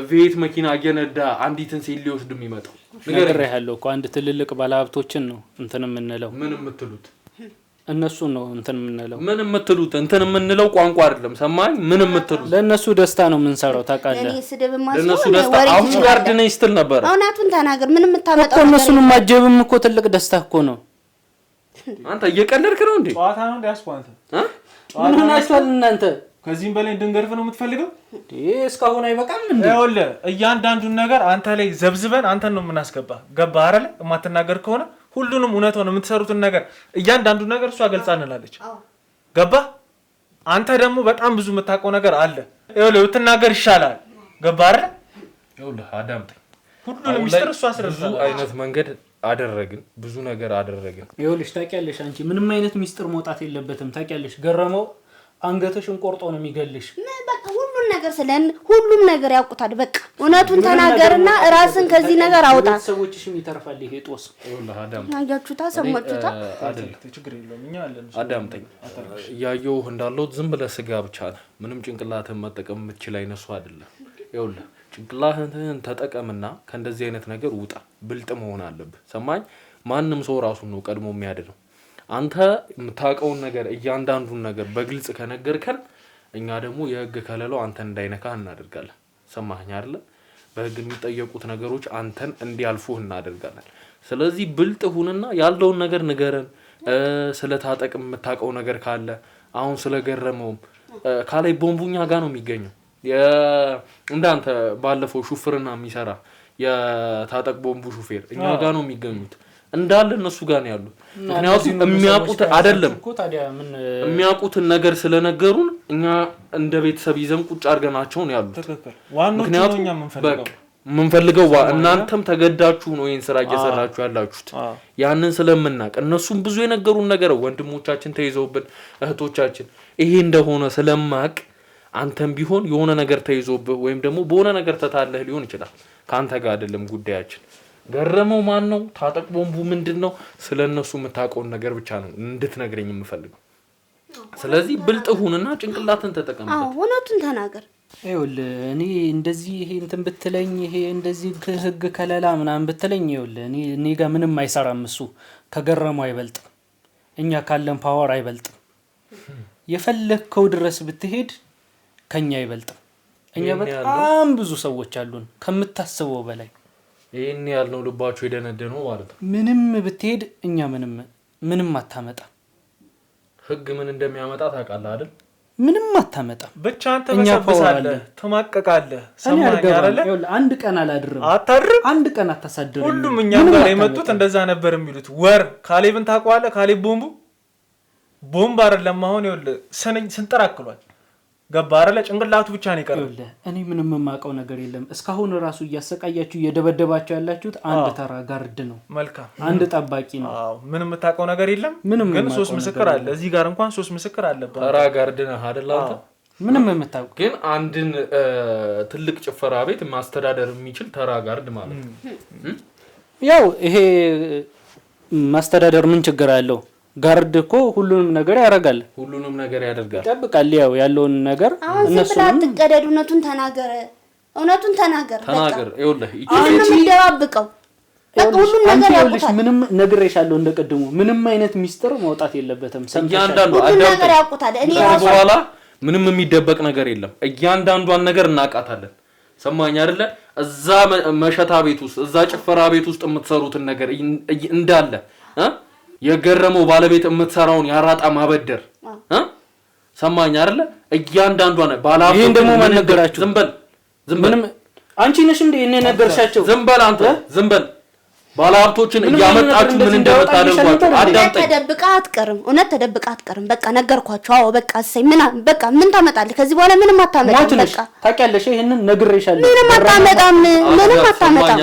[SPEAKER 7] ቪኤት መኪና እየነዳ አንዲትን ሴት ሊወስድ የሚመጣው?
[SPEAKER 8] ነገር ያለው እኮ አንድ ትልልቅ ባለሀብቶችን ነው እንትን የምንለው።
[SPEAKER 7] ምን የምትሉት?
[SPEAKER 8] እነሱ ነው እንትን የምንለው።
[SPEAKER 7] ምን የምትሉት? እንትን የምንለው ቋንቋ አይደለም። ሰማኝ። ምን የምትሉት?
[SPEAKER 8] ለነሱ ደስታ ነው የምንሰራው ታውቃለህ።
[SPEAKER 7] ለነሱ ደስታ። አሁን ጋርድ ነኝ ስትል ነበር።
[SPEAKER 4] እውነቱን ተናገር። ምን የምታመጣው
[SPEAKER 8] እኮ እነሱን ማጀብም እኮ ትልቅ ደስታ እኮ ነው።
[SPEAKER 7] አንተ እየቀለድክ ነው እንዴ?
[SPEAKER 3] ጨዋታ ነው እንዴ?
[SPEAKER 8] ምን ሆናችኋል እናንተ?
[SPEAKER 3] ከዚህም በላይ እንድንገርፍ ነው የምትፈልገው?
[SPEAKER 8] እስካሁን አይበቃም እንዴ?
[SPEAKER 3] ይኸውልህ እያንዳንዱን ነገር አንተ ላይ ዘብዝበን አንተን ነው የምናስገባ። ገባህ አይደል? የማትናገር ከሆነ ሁሉንም እውነት ሆነ የምትሰሩትን ነገር እያንዳንዱን ነገር እሷ ገልጻልናለች። ገባህ? አንተ ደግሞ በጣም ብዙ የምታውቀው ነገር አለ። ይኸውልህ ብትናገር ይሻላል። ገባህ አይደል?
[SPEAKER 7] ይኸውልህ አዳምጠኝ።
[SPEAKER 3] ሁሉንም ሚስጥር እሷ
[SPEAKER 7] ብዙ አይነት መንገድ አደረግን፣ ብዙ ነገር አደረግን።
[SPEAKER 8] ይኸውልሽ ታውቂያለሽ፣ አንቺ ምንም አይነት ሚስጥር መውጣት የለበትም። ታውቂያለሽ ገረመው አንገትሽን ቆርጦ ነው የሚገልሽ።
[SPEAKER 4] በቃ ሁሉም ነገር ያውቁታል። በቃ እውነቱን ተናገርና ራስን ከዚህ ነገር አውጣ።
[SPEAKER 8] ሰዎችሽም ይተርፋል ይሄ ጦስ።
[SPEAKER 7] ይኸውልህ አዳምጠኝ።
[SPEAKER 4] አያችሁታ? ሰማችሁታ?
[SPEAKER 3] ችግር የለውም እኛ አለን።
[SPEAKER 7] አዳምጠኝ። እያየሁህ እንዳለው ዝም ብለህ ስጋ ብቻ ነህ። ምንም ጭንቅላትህን መጠቀም የምትችል አይነሱ አይደለም። ይኸውልህ ጭንቅላትህን ተጠቀምና ከእንደዚህ አይነት ነገር ውጣ። ብልጥ መሆን አለብህ። ሰማኝ። ማንም ሰው ራሱን ነው ቀድሞ የሚያድነው። አንተ የምታውቀውን ነገር እያንዳንዱን ነገር በግልጽ ከነገርከን እኛ ደግሞ የህግ ከለላው አንተን እንዳይነካ እናደርጋለን። ሰማኸኝ አይደለ? በህግ የሚጠየቁት ነገሮች አንተን እንዲያልፉህ እናደርጋለን። ስለዚህ ብልጥ ሁንና ያለውን ነገር ንገረን። ስለታጠቅ የምታውቀው ነገር ካለ አሁን ስለገረመውም ካላይ ቦምቡኛ ጋር ነው የሚገኘው። እንዳንተ ባለፈው ሹፍርና የሚሰራ የታጠቅ ቦምቡ ሹፌር እኛ ጋር ነው የሚገኙት። እንዳለ እነሱ ጋር ነው ያሉት። ምክንያቱም የሚያውቁት አይደለም የሚያውቁትን ነገር ስለነገሩን እኛ እንደ ቤተሰብ ይዘን ቁጭ አድርገናቸው ነው ያሉት። ምክንያቱም የምንፈልገው እናንተም ተገዳችሁ ነው ይሄን ስራ እየሰራችሁ ያላችሁት። ያንን ስለምናውቅ እነሱም ብዙ የነገሩን ነገር ወንድሞቻችን ተይዘውብን እህቶቻችን ይሄ እንደሆነ ስለማቅ አንተም ቢሆን የሆነ ነገር ተይዞብህ ወይም ደግሞ በሆነ ነገር ተታለህ ሊሆን ይችላል። ካንተ ጋር አይደለም ጉዳያችን። ገረመው ማን ነው? ታጠቅ ቦምቡ ምንድነው? ስለነሱ የምታውቀውን ነገር ብቻ ነው እንድትነግረኝ የምፈልገው። ስለዚህ ብልጥ ሁንና ጭንቅላትን ተጠቀምበት።
[SPEAKER 4] አዎ እውነቱን ተናገር።
[SPEAKER 8] ይኸውልህ እኔ እንደዚህ ይሄ እንትን ብትለኝ ይሄ እንደዚህ ህግ ከለላ ምናምን ብትለኝ ይኸውልህ እኔ ጋር ምንም አይሰራም። እሱ ከገረመው አይበልጥም። እኛ ካለን ፓወር አይበልጥም። የፈለከው ድረስ ብትሄድ ከኛ አይበልጥም። እኛ በጣም ብዙ ሰዎች አሉን ከምታስበው በላይ።
[SPEAKER 7] ይሄን ያልነው ልባቸው የደነደነው ማለት ነው።
[SPEAKER 8] ምንም ብትሄድ እኛ ምንም አታመጣ።
[SPEAKER 7] ህግ ምን እንደሚያመጣ ታውቃለህ አይደል?
[SPEAKER 8] ምንም አታመጣ።
[SPEAKER 3] ብቻ አንተ በሰብሳለህ ተማቀቃለህ። ሰማኝ አይደለ?
[SPEAKER 8] አንድ ቀን አላድርም።
[SPEAKER 3] አታድርም።
[SPEAKER 8] አንድ ቀን አታሳድርም።
[SPEAKER 3] ሁሉም እኛ ጋር የመጡት እንደዛ ነበር የሚሉት። ወር ካሌብን ታውቀዋለህ? ካሌብ ቦምብ አይደለም አሁን ይኸውልህ ስንጠራክሏል። ገባ አይደለ? ጭንቅላቱ ብቻ ነው የቀረው።
[SPEAKER 8] እኔ ምንም የማውቀው ነገር የለም። እስካሁን ራሱ እያሰቃያችሁ እየደበደባችሁ ያላችሁት አንድ ተራ ጋርድ ነው።
[SPEAKER 3] መልካም
[SPEAKER 8] አንድ ጠባቂ ነው።
[SPEAKER 3] አዎ ምንም የምታውቀው ነገር የለም። ግን 3 ምስክር አለ። እዚህ ጋር እንኳን 3 ምስክር አለበት።
[SPEAKER 7] ተራ ጋርድ ነህ አይደል አንተ?
[SPEAKER 8] ምንም የምታውቀው
[SPEAKER 7] ግን አንድን ትልቅ ጭፈራ ቤት ማስተዳደር የሚችል ተራ ጋርድ ማለት ነው።
[SPEAKER 8] ያው ይሄ ማስተዳደር ምን ችግር አለው? ጋርድ እኮ ሁሉንም ነገር ያደርጋል።
[SPEAKER 7] ሁሉንም ነገር ያደርጋል፣
[SPEAKER 8] ይጠብቃል። ያው ያለውን ነገር
[SPEAKER 4] እነሱም አትቀደድ። እውነቱን ተናገር።
[SPEAKER 7] ተናገር። ይኸውልህ
[SPEAKER 4] ምንም ደባብቀው ሁሉም ነገር ያውቁታል።
[SPEAKER 8] ምንም ነግሬሻለሁ፣ እንደቀድሙ ምንም አይነት ሚስጥር መውጣት የለበትም።
[SPEAKER 7] እያንዳንዱ
[SPEAKER 4] ነገር ያውቁታል። እኔ
[SPEAKER 7] በኋላ ምንም የሚደበቅ ነገር የለም። እያንዳንዷን ነገር እናቃታለን። ሰማኝ አይደለ? እዛ መሸታ ቤት ውስጥ እዛ ጭፈራ ቤት ውስጥ የምትሰሩትን ነገር እንዳለ የገረመው ባለቤት የምትሰራውን ያራጣ ማበደር ሰማኝ አይደለ? እያንዳንዷን ባለሀብት
[SPEAKER 8] ይሄን ደግሞ ማን ነገራችሁ?
[SPEAKER 7] ዝም በል
[SPEAKER 8] አንቺ ነሽ እንዴ እኔ ነገርሻቸው?
[SPEAKER 7] ዝም በል አንተ ዝም በል። ባለሀብቶችን እያመጣችሁ ምን እንደምታደርጓቸው አዳምጠኝ።
[SPEAKER 4] እውነት ተደብቃ አትቀርም። በቃ ነገርኳቸው። አዎ በቃ እሰይ በቃ ምን ታመጣለህ? ከዚህ በኋላ ምንም አታመጣም። በቃ
[SPEAKER 8] ታውቂያለሽ፣ ይሄንን ነግሬሻለሁ።
[SPEAKER 4] ምንም አታመጣም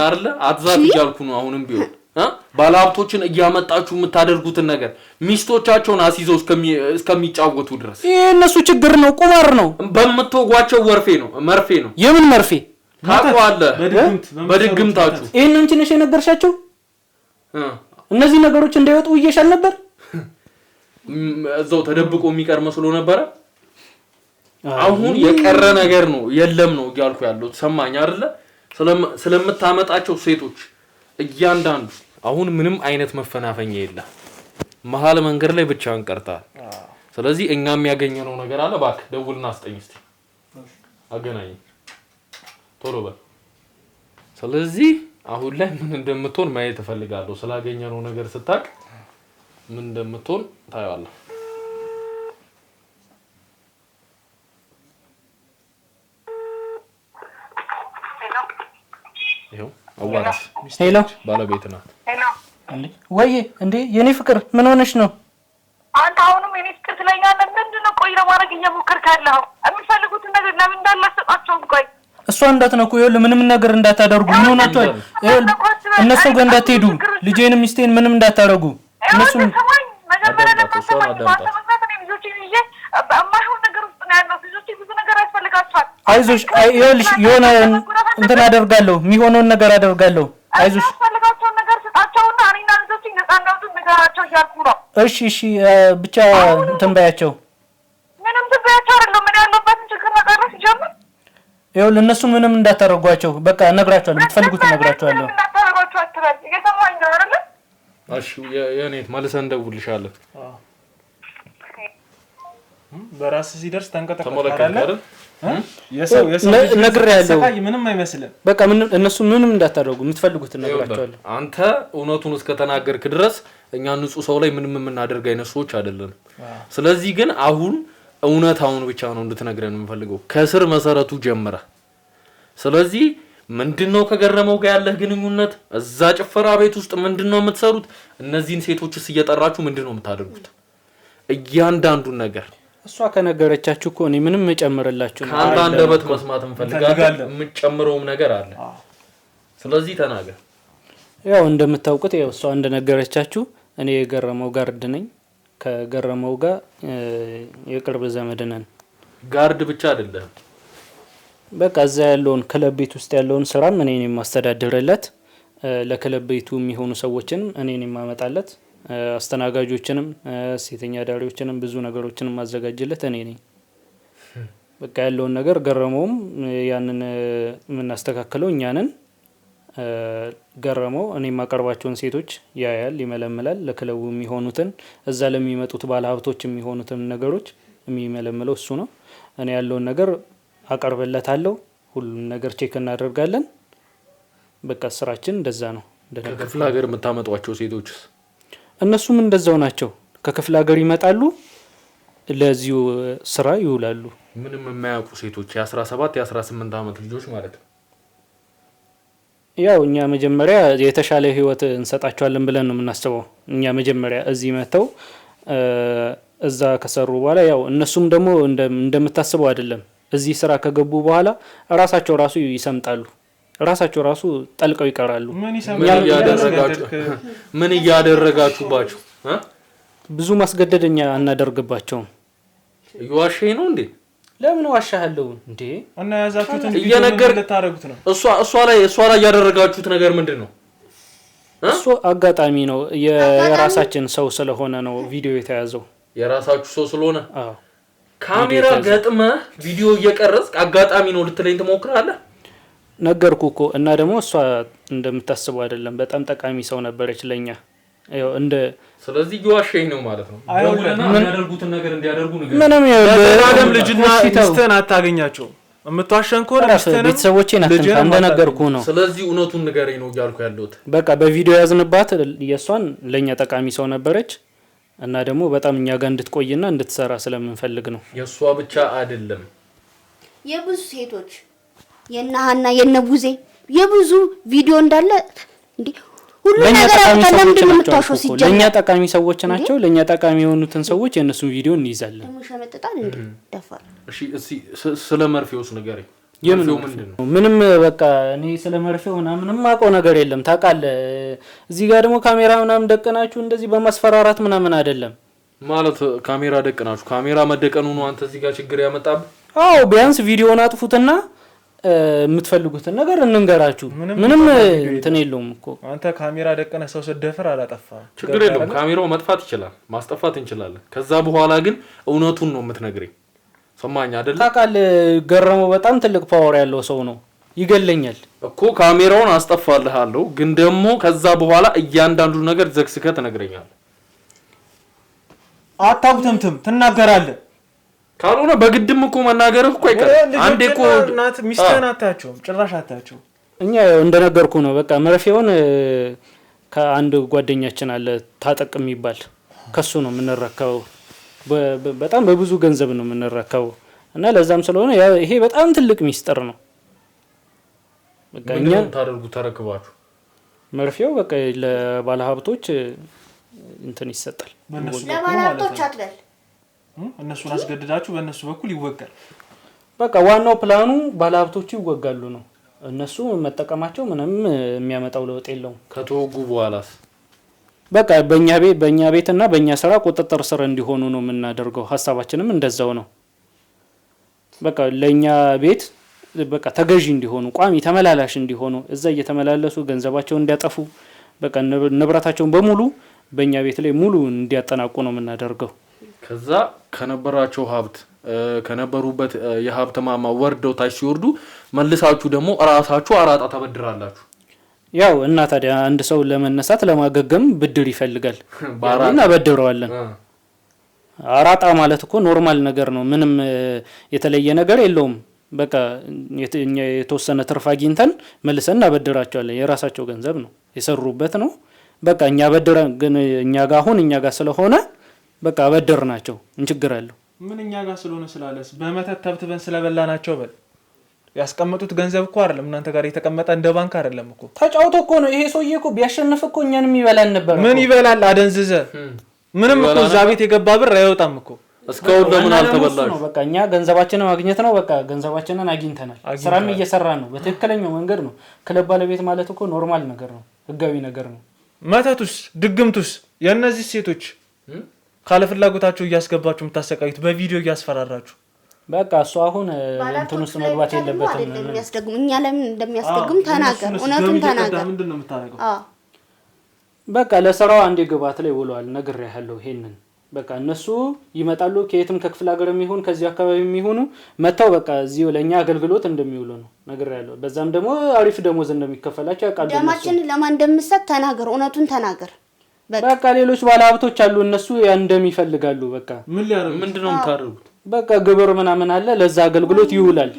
[SPEAKER 7] አይደለ? አትዛት እያልኩ ነው አሁንም ቢሆን ባለሀብቶችን እያመጣችሁ የምታደርጉትን ነገር ሚስቶቻቸውን አስይዘው እስከሚጫወቱ ድረስ
[SPEAKER 8] ይሄ እነሱ ችግር ነው፣ ቁማር ነው።
[SPEAKER 7] በምትወጓቸው መርፌ ነው።
[SPEAKER 8] የምን መርፌ
[SPEAKER 7] ታውቀዋለህ? በድግምታችሁ
[SPEAKER 8] ይሄን አንቺ ነሽ የነገርሻቸው? እነዚህ ነገሮች እንዳይወጡ እየሻል ነበር።
[SPEAKER 7] እዛው ተደብቆ የሚቀር መስሎ ነበረ። አሁን የቀረ ነገር ነው የለም ነው እያልኩ ያለው። ሰማኝ አይደለ? ስለምታመጣቸው ሴቶች እያንዳንዱ አሁን ምንም አይነት መፈናፈኛ የለም። መሀል መንገድ ላይ ብቻን ቀርታል። ስለዚህ እኛም ያገኘነው ነገር አለ። እባክህ ደውልና አስጠኝ እስቲ፣ አገናኝ ቶሎ በል። ስለዚህ አሁን ላይ ምን እንደምትሆን ማየት እፈልጋለሁ። ስላገኘነው ነገር ስታቅ ምን እንደምትሆን ታያለህ። ይሄው አዋራስ
[SPEAKER 8] ሄሎ፣
[SPEAKER 7] ባለቤት ናት።
[SPEAKER 5] ሄሎ
[SPEAKER 8] ወይ እንዴ የኔ ፍቅር ምን ሆነሽ ነው?
[SPEAKER 5] አንተ አሁንም የኔ ፍቅር ትለኛለህ። ምንድነው ቆይ ለማድረግ እየሞከርክ ያለኸው? የሚፈልጉትን ነገር ለምን እንዳላሰጣቸው ቆይ
[SPEAKER 8] እሷ እንዳትነኩ፣ ይኸውልህ ምንም ነገር እንዳታደርጉ። ምን ሆናችኋል? እነሱ ጋር እንዳትሄዱ፣ ልጄንም ሚስቴን ምንም እንዳታረጉ። እነሱ
[SPEAKER 5] መጀመሪያ ለማሰማኝ ማሰማት ነው። ልጆቼ ይዤ በማይሆን ነገር ውስጥ ነው ያለው። ልጆቼ ብዙ ነገር ያስፈልጋቸዋል።
[SPEAKER 8] አይዞሽ፣ ይኸውልሽ የሆነ እንትን አደርጋለሁ፣ የሚሆነውን ነገር አደርጋለሁ። አይዞሽ፣
[SPEAKER 5] ያስፈልጋቸውን ነገር ስጣቸውና እኔና ልጆቼ ነፃ እንዳውጡ ንገራቸው እያልኩ ነው።
[SPEAKER 8] እሺ ብቻ እንትን በያቸው።
[SPEAKER 5] ምንም ትበያቸው አይደለም። ምን ያለበትን ችግር መቀረፍ ይጀምር።
[SPEAKER 8] ይኸውልህ እነሱን ምንም እንዳታረጓቸው። በቃ እነግራቸዋለሁ፣ የምትፈልጉትን እነግራቸዋለሁ።
[SPEAKER 5] እንዳታረጓቸው አትበል። እየሰማኝ ነው አይደል?
[SPEAKER 7] እሺ የኔት መልሰን እንደውልሻለን።
[SPEAKER 3] በራስህ ሲደርስ
[SPEAKER 7] ተንቀጠቀጣለህ።
[SPEAKER 3] የሰው
[SPEAKER 8] ነግሬያለሁ።
[SPEAKER 3] ምንም አይመስልም።
[SPEAKER 8] በቃ እነሱ ምንም እንዳታረጉ፣ የምትፈልጉትን እነግራቸዋለሁ።
[SPEAKER 7] አንተ እውነቱን እስከተናገርክ ድረስ እኛ ንጹህ ሰው ላይ ምንም የምናደርግ አይነት ሰዎች አይደለንም። ስለዚህ ግን አሁን እውነታውን ብቻ ነው እንድትነግረን የምፈልገው ከስር መሰረቱ ጀምራ። ስለዚህ ምንድነው ከገረመው ጋር ያለህ ግንኙነት? እዛ ጭፈራ ቤት ውስጥ ምንድነው የምትሰሩት? እነዚህን ሴቶችስ እየጠራችሁ ምንድነው የምታደርጉት? እያንዳንዱን ነገር
[SPEAKER 8] እሷ ከነገረቻችሁ እኮ እኔ ምንም እጨምርላችሁ ነው።
[SPEAKER 7] ከአንተ አንደበት መስማት እንፈልጋለን። የምትጨምረውም ነገር አለ። ስለዚህ ተናገር።
[SPEAKER 8] ያው እንደምታውቁት ያው እሷ እንደነገረቻችሁ እኔ የገረመው ጋርድ ነኝ። ከገረመው ጋር የቅርብ ዘመድ ነን።
[SPEAKER 7] ጋርድ ብቻ አይደለም፣
[SPEAKER 8] በቃ እዛ ያለውን ክለብ ቤት ውስጥ ያለውን ስራም እኔ ነኝ የማስተዳድርለት ለክለብ ቤቱ የሚሆኑ ሰዎችን እኔን የማመጣለት፣ አስተናጋጆችንም ሴተኛ ዳሪዎችንም ብዙ ነገሮችንም ማዘጋጅለት እኔ ነኝ። በቃ ያለውን ነገር ገረመውም ያንን የምናስተካክለው እኛንን ገረመው እኔ የማቀርባቸውን ሴቶች ያያል፣ ይመለምላል። ለክለቡ የሚሆኑትን እዛ ለሚመጡት ባለሀብቶች የሚሆኑትን ነገሮች የሚመለምለው እሱ ነው። እኔ ያለውን ነገር አቀርብለታለሁ። ሁሉም ነገር ቼክ እናደርጋለን። በቃ ስራችን እንደዛ ነው።
[SPEAKER 7] ከክፍለ ሀገር የምታመጧቸው ሴቶችስ?
[SPEAKER 8] እነሱም እንደዛው ናቸው። ከክፍለ ሀገር ይመጣሉ፣ ለዚሁ ስራ ይውላሉ።
[SPEAKER 7] ምንም የማያውቁ ሴቶች የ17 የ18 ዓመት ልጆች ማለት ነው።
[SPEAKER 8] ያው እኛ መጀመሪያ የተሻለ ህይወት እንሰጣቸዋለን ብለን ነው የምናስበው። እኛ መጀመሪያ እዚህ መተው እዛ ከሰሩ በኋላ ያው እነሱም ደግሞ እንደምታስበው አይደለም። እዚህ ስራ ከገቡ በኋላ ራሳቸው ራሱ ይሰምጣሉ፣ ራሳቸው ራሱ ጠልቀው ይቀራሉ።
[SPEAKER 7] ምን እያደረጋችሁባቸው?
[SPEAKER 8] ብዙ ማስገደደኛ አናደርግባቸውም።
[SPEAKER 7] ይዋሸኝ ነው እንዴ?
[SPEAKER 8] ለምን ዋሻለሁ እንዴ?
[SPEAKER 3] እና ያዛችሁትን ቪዲዮ ልታረጉት ነው?
[SPEAKER 7] እሷ ላይ ያደረጋችሁት ነገር ምንድነው?
[SPEAKER 8] እሱ አጋጣሚ ነው፣ የራሳችን ሰው ስለሆነ ነው ቪዲዮ የተያዘው።
[SPEAKER 7] የራሳችሁ ሰው ስለሆነ?
[SPEAKER 8] አዎ።
[SPEAKER 7] ካሜራ ገጥመ ቪዲዮ እየቀረጽ አጋጣሚ ነው ልትለኝ ትሞክራለህ?
[SPEAKER 8] ነገርኩ እኮ። እና ደግሞ እሷ እንደምታስበው አይደለም፣ በጣም ጠቃሚ ሰው ነበረች ለኛ።
[SPEAKER 7] ስለዚህ ይዋሸኝ ነው ማለት ነው። ምን ያደርጉትን ነገር እንዲያደርጉ ነገር
[SPEAKER 8] ምንም
[SPEAKER 3] ለዓለም ልጅና ሚስተን አታገኛቸው። የምትዋሸን ከሆነ ሚስተን
[SPEAKER 8] ቤተሰቦቼ ናቸው እንደነገርኩ ነው።
[SPEAKER 7] ስለዚህ እውነቱን ንገረኝ ነው እያልኩ ያለሁት።
[SPEAKER 8] በቃ በቪዲዮ ያዝንባት የሷን ለኛ ጠቃሚ ሰው ነበረች እና ደግሞ በጣም እኛ ጋር እንድትቆይና እንድትሰራ ስለምንፈልግ ነው።
[SPEAKER 7] የሷ ብቻ አይደለም፣
[SPEAKER 4] የብዙ ሴቶች የነሃና የነቡዜ የብዙ ቪዲዮ እንዳለ እንዴ ሁሉ ነገር
[SPEAKER 8] ለኛ ጠቃሚ ሰዎች ናቸው። ለኛ ጠቃሚ የሆኑትን ሰዎች የነሱን ቪዲዮ እንይዛለን።
[SPEAKER 4] ሸመጥጣን እንዴ ደፋር።
[SPEAKER 7] እሺ ስለ መርፌውስ ንገረኝ።
[SPEAKER 8] የምንው ምንድነው? ምንም በቃ እኔ ስለ መርፌው ምንም ማውቀው ነገር የለም። ታውቃለህ፣ እዚህ ጋር ደግሞ ካሜራ ምናምን ደቀናችሁ እንደዚህ በማስፈራራት ምናምን አይደለም
[SPEAKER 7] ማለት። ካሜራ ደቀናችሁ ካሜራ መደቀኑ ነው አንተ እዚህ ጋር ችግር ያመጣብህ?
[SPEAKER 8] አዎ፣ ቢያንስ ቪዲዮን አጥፉትና የምትፈልጉትን ነገር እንንገራችሁ። ምንም እንትን የለውም እኮ።
[SPEAKER 3] አንተ ካሜራ ደቀነ ሰው ሰደፈር አላጠፋ
[SPEAKER 7] ችግር የለውም። ካሜራው መጥፋት ይችላል፣ ማስጠፋት እንችላለን። ከዛ በኋላ ግን እውነቱን ነው የምትነግረኝ። ሰማኝ አይደል?
[SPEAKER 8] ታውቃለህ፣ ገረመው በጣም ትልቅ ፓወር ያለው ሰው ነው። ይገለኛል
[SPEAKER 7] እኮ ካሜራውን አስጠፋልሃለሁ፣ ግን ደግሞ ከዛ በኋላ እያንዳንዱ ነገር ዘግስከህ ትነግረኛለህ።
[SPEAKER 3] አታውተምተም ትናገራለህ።
[SPEAKER 7] ካልሆነ በግድም እኮ መናገርህ እኮ አይቀርም። አንዴ እኮ
[SPEAKER 3] እናት ሚስተን አታቸው ጭራሽ አታቸው።
[SPEAKER 8] እኛ እንደነገርኩ ነው። በቃ መርፌውን ከአንድ ጓደኛችን አለ ታጠቅ የሚባል ከሱ ነው የምንረከበው። በጣም በብዙ ገንዘብ ነው የምንረከበው እና ለዛም ስለሆነ ይሄ በጣም ትልቅ ሚስጥር ነው። በቃ እኛ
[SPEAKER 7] ታደርጉ ተረክባችሁ
[SPEAKER 8] መርፌው በቃ ለባለሀብቶች እንትን ይሰጣል።
[SPEAKER 4] ለባለሀብቶች አትበል፣
[SPEAKER 3] እነሱን አስገድዳችሁ በእነሱ በኩል ይወጋል።
[SPEAKER 8] በቃ ዋናው ፕላኑ ባለሀብቶቹ ይወጋሉ ነው። እነሱ መጠቀማቸው ምንም የሚያመጣው ለውጥ የለውም።
[SPEAKER 7] ከተወጉ በኋላስ
[SPEAKER 8] በቃ በእኛ ቤትና በእኛ ስራ ቁጥጥር ስር እንዲሆኑ ነው የምናደርገው። ሀሳባችንም እንደዛው ነው። በቃ ለእኛ ቤት በቃ ተገዢ እንዲሆኑ፣ ቋሚ ተመላላሽ እንዲሆኑ፣ እዛ እየተመላለሱ ገንዘባቸውን እንዲያጠፉ፣ በቃ ንብረታቸውን በሙሉ በእኛ ቤት ላይ ሙሉ እንዲያጠናቁ ነው የምናደርገው።
[SPEAKER 7] ከዛ ከነበራቸው ሀብት ከነበሩበት የሀብት ማማ ወርደው ታች ሲወርዱ መልሳችሁ ደግሞ ራሳችሁ አራጣ ተበድራላችሁ።
[SPEAKER 8] ያው እና ታዲያ አንድ ሰው ለመነሳት ለማገገም ብድር ይፈልጋል። ባራና በድረዋለን። አራጣ ማለት እኮ ኖርማል ነገር ነው። ምንም የተለየ ነገር የለውም። በቃ የተወሰነ ትርፍ አግኝተን መልሰን እናበድራቸዋለን። የራሳቸው ገንዘብ ነው፣ የሰሩበት ነው። በቃ እኛ በድረን ግን እኛ ጋር አሁን እኛ ጋር ስለሆነ በቃ በድርናቸው እንችግራለሁ።
[SPEAKER 3] ምን እኛ ጋር ስለሆነ ስላለስ በመተት ተብትበን ስለበላናቸው በል ያስቀመጡት ገንዘብ እኮ አይደለም እናንተ ጋር የተቀመጠ እንደ ባንክ አይደለም እኮ። ተጫውቶ እኮ ነው። ይሄ ሰውዬ እኮ ቢያሸንፍ እኮ እኛንም ይበላል ነበር። ምን ይበላል? አደንዝዘ ምንም እኮ እዛ ቤት የገባ ብር አይወጣም እኮ።
[SPEAKER 7] እስካሁን ለምን አልተበላሽ?
[SPEAKER 8] በቃ እኛ ገንዘባችንን ማግኘት ነው። በቃ ገንዘባችንን አግኝተናል። ስራም እየሰራን ነው በትክክለኛው መንገድ ነው። ክለብ ባለቤት ማለት እኮ ኖርማል ነገር ነው፣ ህጋዊ ነገር ነው።
[SPEAKER 3] መተቱስ ድግምቱስ የእነዚህ ሴቶች ካለ ፍላጎታቸው እያስገባችሁ የምታሰቃዩት በቪዲዮ እያስፈራራችሁ
[SPEAKER 8] በቃ እሱ አሁን እንትን ውስጥ መግባት የለበትም።
[SPEAKER 4] የሚያስደግም እኛ ለምን እንደሚያስደግም ተናገር፣ እውነቱን ተናገር።
[SPEAKER 3] ምንድነው የምታደርገው?
[SPEAKER 8] በቃ ለስራው አንዴ ግባት ላይ ውሏል ነግሬሃለሁ። ይሄንን በቃ እነሱ ይመጣሉ ከየትም ከክፍለ ሀገር የሚሆን ከዚህ አካባቢ የሚሆኑ መጣው በቃ እዚሁ ለኛ አገልግሎት እንደሚውሉ ነው ነግሬሃለሁ። በዛም ደግሞ አሪፍ ደሞዝ እንደሚከፈላቸው ያውቃሉ።
[SPEAKER 4] ደማችን ለማን እንደምሰጥ ተናገር፣ እውነቱን ተናገር።
[SPEAKER 8] በቃ ሌሎች ባለሀብቶች አሉ እነሱ ያን እንደሚፈልጋሉ። በቃ
[SPEAKER 3] ምን ሊያደርጉ ምንድነው የምታደርጉት?
[SPEAKER 8] በቃ ግብር ምናምን አለ ለዛ አገልግሎት ይውላል።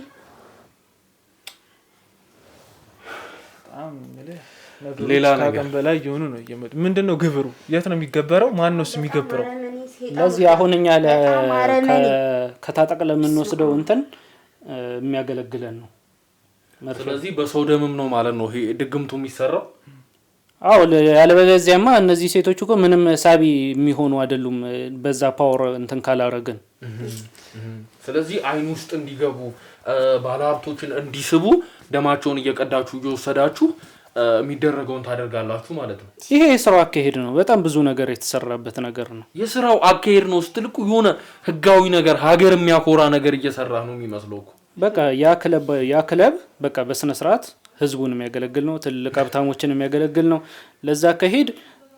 [SPEAKER 3] ሌላ ነገር በላይ የሆኑ ነው የመጡ። ምንድነው ግብሩ? የት ነው የሚገበረው? ማን ነው የሚገበረው?
[SPEAKER 8] ለዚህ አሁንኛ ከታጠቅ ለምንወስደው እንትን የሚያገለግለን ነው።
[SPEAKER 7] ስለዚህ በሰው ደምም ነው ማለት ነው ይሄ ድግምቱ የሚሰራው።
[SPEAKER 8] አዎ ያለበለዚያማ እነዚህ ሴቶች እኮ ምንም ሳቢ የሚሆኑ አይደሉም በዛ ፓወር እንትን ካላረግን።
[SPEAKER 7] ስለዚህ አይን ውስጥ እንዲገቡ ባለሀብቶችን እንዲስቡ ደማቸውን እየቀዳችሁ እየወሰዳችሁ የሚደረገውን ታደርጋላችሁ ማለት ነው።
[SPEAKER 8] ይሄ የስራው አካሄድ ነው። በጣም ብዙ ነገር የተሰራበት ነገር ነው።
[SPEAKER 7] የስራው አካሄድ ነው ስትልቁ የሆነ ህጋዊ ነገር ሀገር የሚያኮራ ነገር እየሰራ ነው የሚመስለው እኮ።
[SPEAKER 8] በቃ ያ ክለብ በቃ በስነ ስርዓት ህዝቡን የሚያገለግል ነው። ትልቅ ሀብታሞችን የሚያገለግል ነው። ለዛ አካሄድ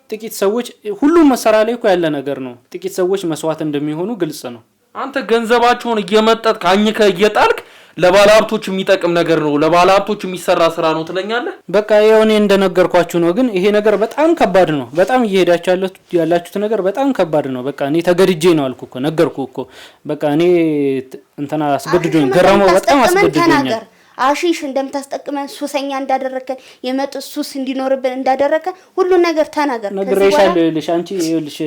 [SPEAKER 8] ጥቂት ሰዎች ሁሉም መሰራ ላይ እኮ ያለ ነገር ነው። ጥቂት ሰዎች መስዋዕት እንደሚሆኑ ግልጽ ነው።
[SPEAKER 7] አንተ ገንዘባቸውን እየመጠጥ ካኝከ እየጣልክ ለባለሀብቶች የሚጠቅም ነገር ነው ለባለሀብቶች የሚሰራ ስራ ነው ትለኛለህ።
[SPEAKER 8] በቃ የሆነ እንደነገርኳችሁ ነው። ግን ይሄ ነገር በጣም ከባድ ነው። በጣም እየሄዳችሁ ያላችሁት ነገር በጣም ከባድ ነው። በቃ እኔ ተገድጄ ነው አልኩ እኮ ነገርኩ እኮ። በቃ እኔ እንትና አስገድዶኝ ገረመው በጣም አስገድዶኛል።
[SPEAKER 4] አሺሽ እንደምታስጠቅመን ሱሰኛ እንዳደረከን የመጡ ሱስ እንዲኖርብን እንዳደረከን ሁሉ ነገር ተናገር።
[SPEAKER 8] ነግሬሻለሁ ይልሽ አንቺ ይልሽ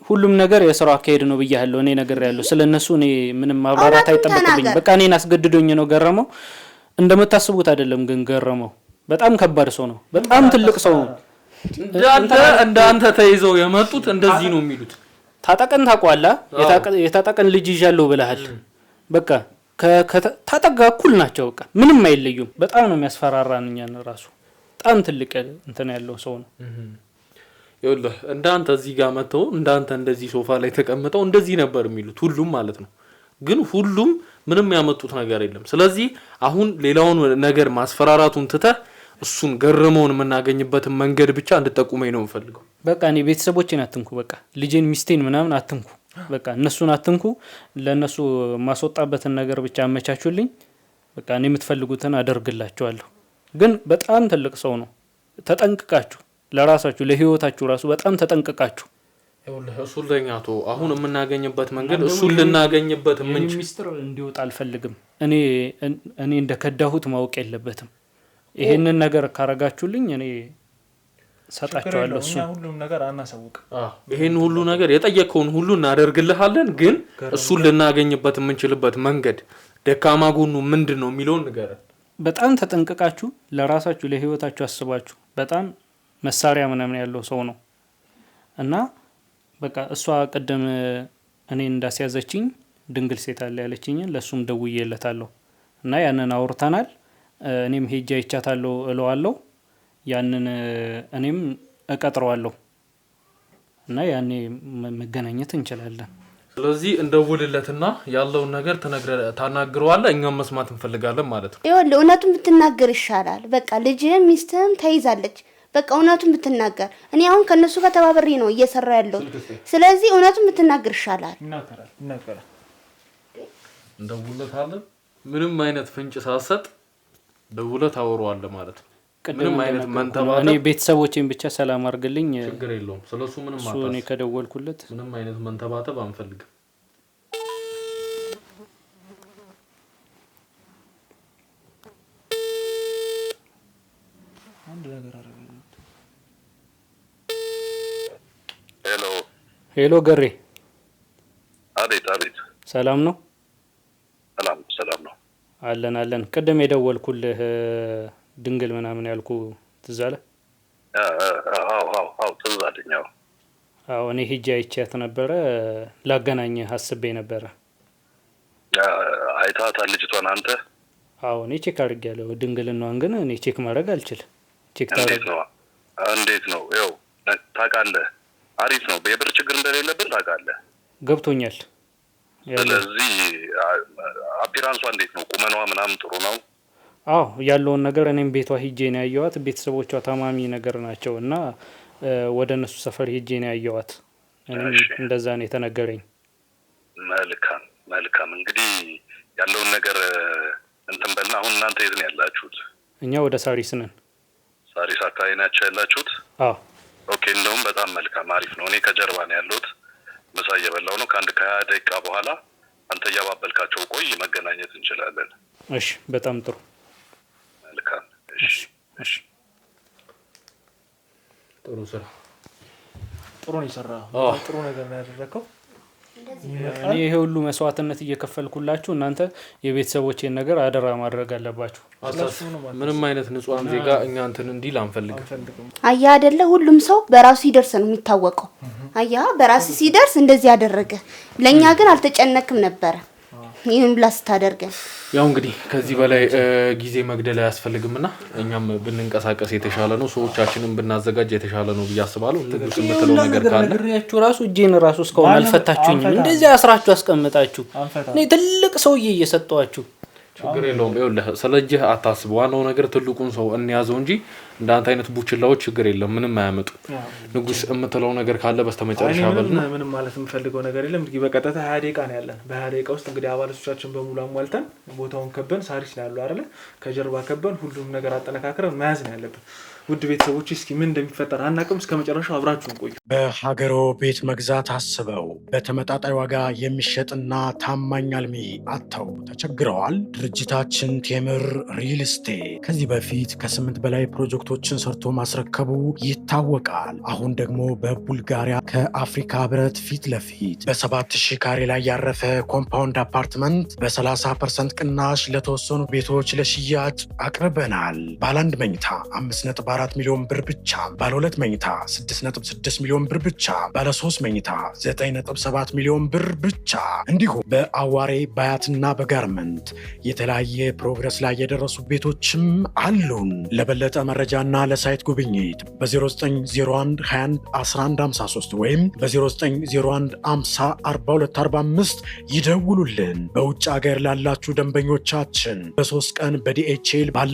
[SPEAKER 8] ሁሉም ነገር የስራው አካሄድ ነው ብያለሁ። እኔ ነግሬያለሁ። ስለነሱ እኔ ምንም ማብራራት አይጠበቅብኝ። በቃ እኔን አስገድዶኝ ነው ገረመው። እንደምታስቡት አይደለም ግን ገረመው በጣም ከባድ ሰው ነው። በጣም ትልቅ ሰው ነው።
[SPEAKER 7] እንዳንተ ተይዘው የመጡት እንደዚህ ነው የሚሉት።
[SPEAKER 8] ታጠቀን ታቋላ የታጠቀን ልጅ ይዣለሁ ብለሃል። በቃ ከታጠጋ እኩል ናቸው። በቃ ምንም አይለዩም። በጣም ነው የሚያስፈራራን እኛን ራሱ በጣም ትልቅ እንትን ያለው ሰው ነው።
[SPEAKER 7] ይኸውልህ እንዳንተ እዚህ ጋር መተው እንዳንተ እንደዚህ ሶፋ ላይ ተቀምጠው እንደዚህ ነበር የሚሉት ሁሉም ማለት ነው። ግን ሁሉም ምንም ያመጡት ነገር የለም። ስለዚህ አሁን ሌላውን ነገር ማስፈራራቱን ትተህ እሱን ገረመውን የምናገኝበትን መንገድ ብቻ እንድጠቁመኝ ነው የምፈልገው።
[SPEAKER 8] በቃ እኔ ቤተሰቦቼን አትንኩ። በቃ ልጄን ሚስቴን ምናምን አትንኩ። በቃ እነሱን አትንኩ። ለነሱ ማስወጣበትን ነገር ብቻ አመቻቹልኝ። በቃ እኔ የምትፈልጉትን አደርግላችኋለሁ። ግን በጣም ትልቅ ሰው ነው። ተጠንቅቃችሁ ለራሳችሁ ለህይወታችሁ ራሱ በጣም ተጠንቅቃችሁ
[SPEAKER 7] ይኸውልህ እሱን ለኛቶ አሁን የምናገኝበት መንገድ እሱን ልናገኝበት ምን
[SPEAKER 8] ሚስጥር እንዲወጣ አልፈልግም። እኔ እንደከዳሁት ማወቅ የለበትም። ይሄንን ነገር ካረጋችሁልኝ እኔ ሰጣቸዋለሁ። እሱ
[SPEAKER 3] ሁሉም ነገር አናሳውቅ።
[SPEAKER 7] ይሄን ሁሉ ነገር የጠየቀውን ሁሉ እናደርግልሃለን። ግን እሱን ልናገኝበት የምንችልበት መንገድ ደካማ ጎኑ ምንድነው የሚለውን ንገረን።
[SPEAKER 8] በጣም ተጠንቅቃችሁ ለራሳችሁ ለህይወታችሁ አስባችሁ በጣም መሳሪያ ምናምን ያለው ሰው ነው እና በቃ እሷ ቀደም እኔ እንዳስያዘችኝ ድንግል ሴት አለ ያለችኝን ለሱም ደውዬለታለሁ እና ያንን አውርተናል። እኔም ሄጄ አይቻታለሁ እለዋለሁ። ያንን እኔም እቀጥረዋለሁ እና ያኔ መገናኘት እንችላለን።
[SPEAKER 7] ስለዚህ እንደውልለትና ያለውን ነገር ታናግረዋለህ። እኛም መስማት እንፈልጋለን ማለት ነው።
[SPEAKER 4] ይኸውልህ እውነቱን ብትናገር ይሻላል። በቃ ልጅህም ሚስትህም ተይዛለች። በቃ እውነቱን ብትናገር። እኔ አሁን ከነሱ ጋር ተባብሬ ነው እየሰራ ያለው። ስለዚህ እውነቱን ብትናገር ይሻላል።
[SPEAKER 3] ይናገራል።
[SPEAKER 7] እንደውልለታለን። ምንም አይነት ፍንጭ ሳሰጥ ደውለህ ታወራዋለህ ማለት ነው። ምንም አይነት መንተባተብ
[SPEAKER 8] እኔ ቤተሰቦቼን ብቻ ሰላም አድርግልኝ።
[SPEAKER 7] ችግር የለውም። ስለሱ ምንም
[SPEAKER 8] አታስብ። እኔ ከደወልኩለት
[SPEAKER 7] ምንም አይነት መንተባተብ አንፈልግም።
[SPEAKER 3] አንድ ነገር አረጋግጥ።
[SPEAKER 8] ሄሎ ገሬ።
[SPEAKER 1] አቤት።
[SPEAKER 8] ሰላም ነው?
[SPEAKER 1] ሰላም ነው።
[SPEAKER 8] አለን። ቀደም የደወልኩልህ ድንግል ምናምን ያልኩ ትዝ አለ?
[SPEAKER 1] አዎ ትዝ አለኝ።
[SPEAKER 8] አዎ እኔ ሄጄ አይቻት ነበረ። ላገናኝህ አስቤ ነበረ።
[SPEAKER 1] አይታታል ልጅቷን አንተ?
[SPEAKER 8] አዎ እኔ ቼክ አድርጌያለሁ። ድንግልናዋን ግን እኔ ቼክ ማድረግ አልችልም። ቼክ
[SPEAKER 1] እንዴት ነው? ያው ታውቃለህ፣ አሪፍ ነው። የብር ችግር እንደሌለብን ታውቃለህ።
[SPEAKER 8] ገብቶኛል።
[SPEAKER 1] ስለዚህ ክሊራንሷ እንዴት ነው? ቁመኗ ምናምን ጥሩ ነው?
[SPEAKER 8] አዎ ያለውን ነገር እኔም ቤቷ ሂጄ ነው ያየዋት። ቤተሰቦቿ ታማሚ ነገር ናቸው እና ወደ እነሱ ሰፈር ሂጄ ነው ያየዋት። እኔም እንደዛ ነው የተነገረኝ።
[SPEAKER 1] መልካም እንግዲህ ያለውን ነገር እንትን በልና አሁን እናንተ የት ነው ያላችሁት?
[SPEAKER 8] እኛ ወደ ሳሪስ ነን።
[SPEAKER 1] ሳሪስ አካባቢ ናችሁ ያላችሁት?
[SPEAKER 8] አዎ።
[SPEAKER 1] ኦኬ እንደውም በጣም መልካም አሪፍ ነው። እኔ ከጀርባ ነው ያለሁት። ምሳ እየበላሁ ነው። ከአንድ ከ20 ደቂቃ በኋላ አንተ እያባበልካቸው ቆይ መገናኘት እንችላለን።
[SPEAKER 8] እሺ በጣም ጥሩ።
[SPEAKER 1] መልካም እሺ
[SPEAKER 7] ጥሩ ስራ
[SPEAKER 3] ጥሩ ነው የሰራው። ጥሩ ነገር ነው ያደረከው።
[SPEAKER 8] እኔ ይሄ ሁሉ መስዋዕትነት እየከፈልኩላችሁ እናንተ የቤተሰቦቼን ነገር አደራ ማድረግ አለባችሁ።
[SPEAKER 7] ምንም አይነት ንጹሃን ዜጋ እኛ እንትን እንዲል አንፈልግም።
[SPEAKER 4] አያ አይደለ ሁሉም ሰው በራሱ ይደርስ ነው የሚታወቀው። አያ በራሱ ሲደርስ እንደዚህ ያደረገ ለኛ ግን አልተጨነቅም ነበር። ይሄን ብላስ ታደርገን
[SPEAKER 7] ያው እንግዲህ ከዚህ በላይ ጊዜ መግደል አያስፈልግምና እኛም ብንንቀሳቀስ የተሻለ ነው። ሰዎቻችንን ብናዘጋጅ የተሻለ ነው ብዬ አስባለሁ። ንጉስ የምትለው ነገር ካለ
[SPEAKER 8] ነግሬያችሁ ራሱ እጄን ራሱ እስካሁን አልፈታችሁኝም። እንደዚህ አስራችሁ አስቀምጣችሁ እኔ ትልቅ ሰውዬ እየሰጠዋችሁ
[SPEAKER 7] ችግር የለውም። ይኸውልህ ስለዚህ አታስብ። ዋናው ነገር ትልቁን ሰው እንያዘው እንጂ እንዳንተ አይነት ቡችላዎች ችግር የለም፣ ምንም አያመጡ። ንጉስ የምትለው ነገር ካለ በስተመጨረሻ በልና
[SPEAKER 3] ምንም ማለት የምፈልገው ነገር የለም። እንግዲህ በቀጥታ 20 ደቂቃ ነው ያለን። በ20 ደቂቃ ውስጥ እንግዲህ አባላቶቻችን በሙሉ አሟልተን ቦታውን ከበን ሳሪስ ነው ያለው አይደለ? ከጀርባ ከበን ሁሉም ነገር አጠናክረን መያዝ ነው ያለብን። ውድ ቤተሰቦች እስኪ ምን እንደሚፈጠር አናውቅም። እስከመጨረሻው አብራችሁን ቆዩ።
[SPEAKER 6] በሀገሮ ቤት መግዛት አስበው በተመጣጣኝ ዋጋ የሚሸጥና ታማኝ አልሚ አጥተው ተቸግረዋል? ድርጅታችን ቴምር ሪል ስቴት ከዚህ በፊት ከ8 በላይ ፕሮጀክቶችን ሰርቶ ማስረከቡ ይታወቃል። አሁን ደግሞ በቡልጋሪያ ከአፍሪካ ህብረት ፊት ለፊት በ7000 ካሬ ላይ ያረፈ ኮምፓውንድ አፓርትመንት በ30% ቅናሽ ለተወሰኑ ቤቶች ለሽያጭ አቅርበናል። ባለ 1 መኝታ 5.4 ሚሊዮን ብር ብቻ፣ ባለ 2 መኝታ 6.6 ሚሊዮን ብር ብቻ፣ ባለ 3 መኝታ 9.7 ሚሊዮን ብር ብቻ። እንዲሁም በአዋሬ ባያትና በጋርመንት የተለያየ ፕሮግረስ ላይ የደረሱ ቤቶችም አሉን። ለበለጠ መረጃና ለሳይት ጉብኝት በ0901 21 1153 ወይም በ0901 50 4245 ይደውሉልን። በውጭ ሀገር ላላችሁ ደንበኞቻችን በ3 ቀን በዲኤችኤል ባላ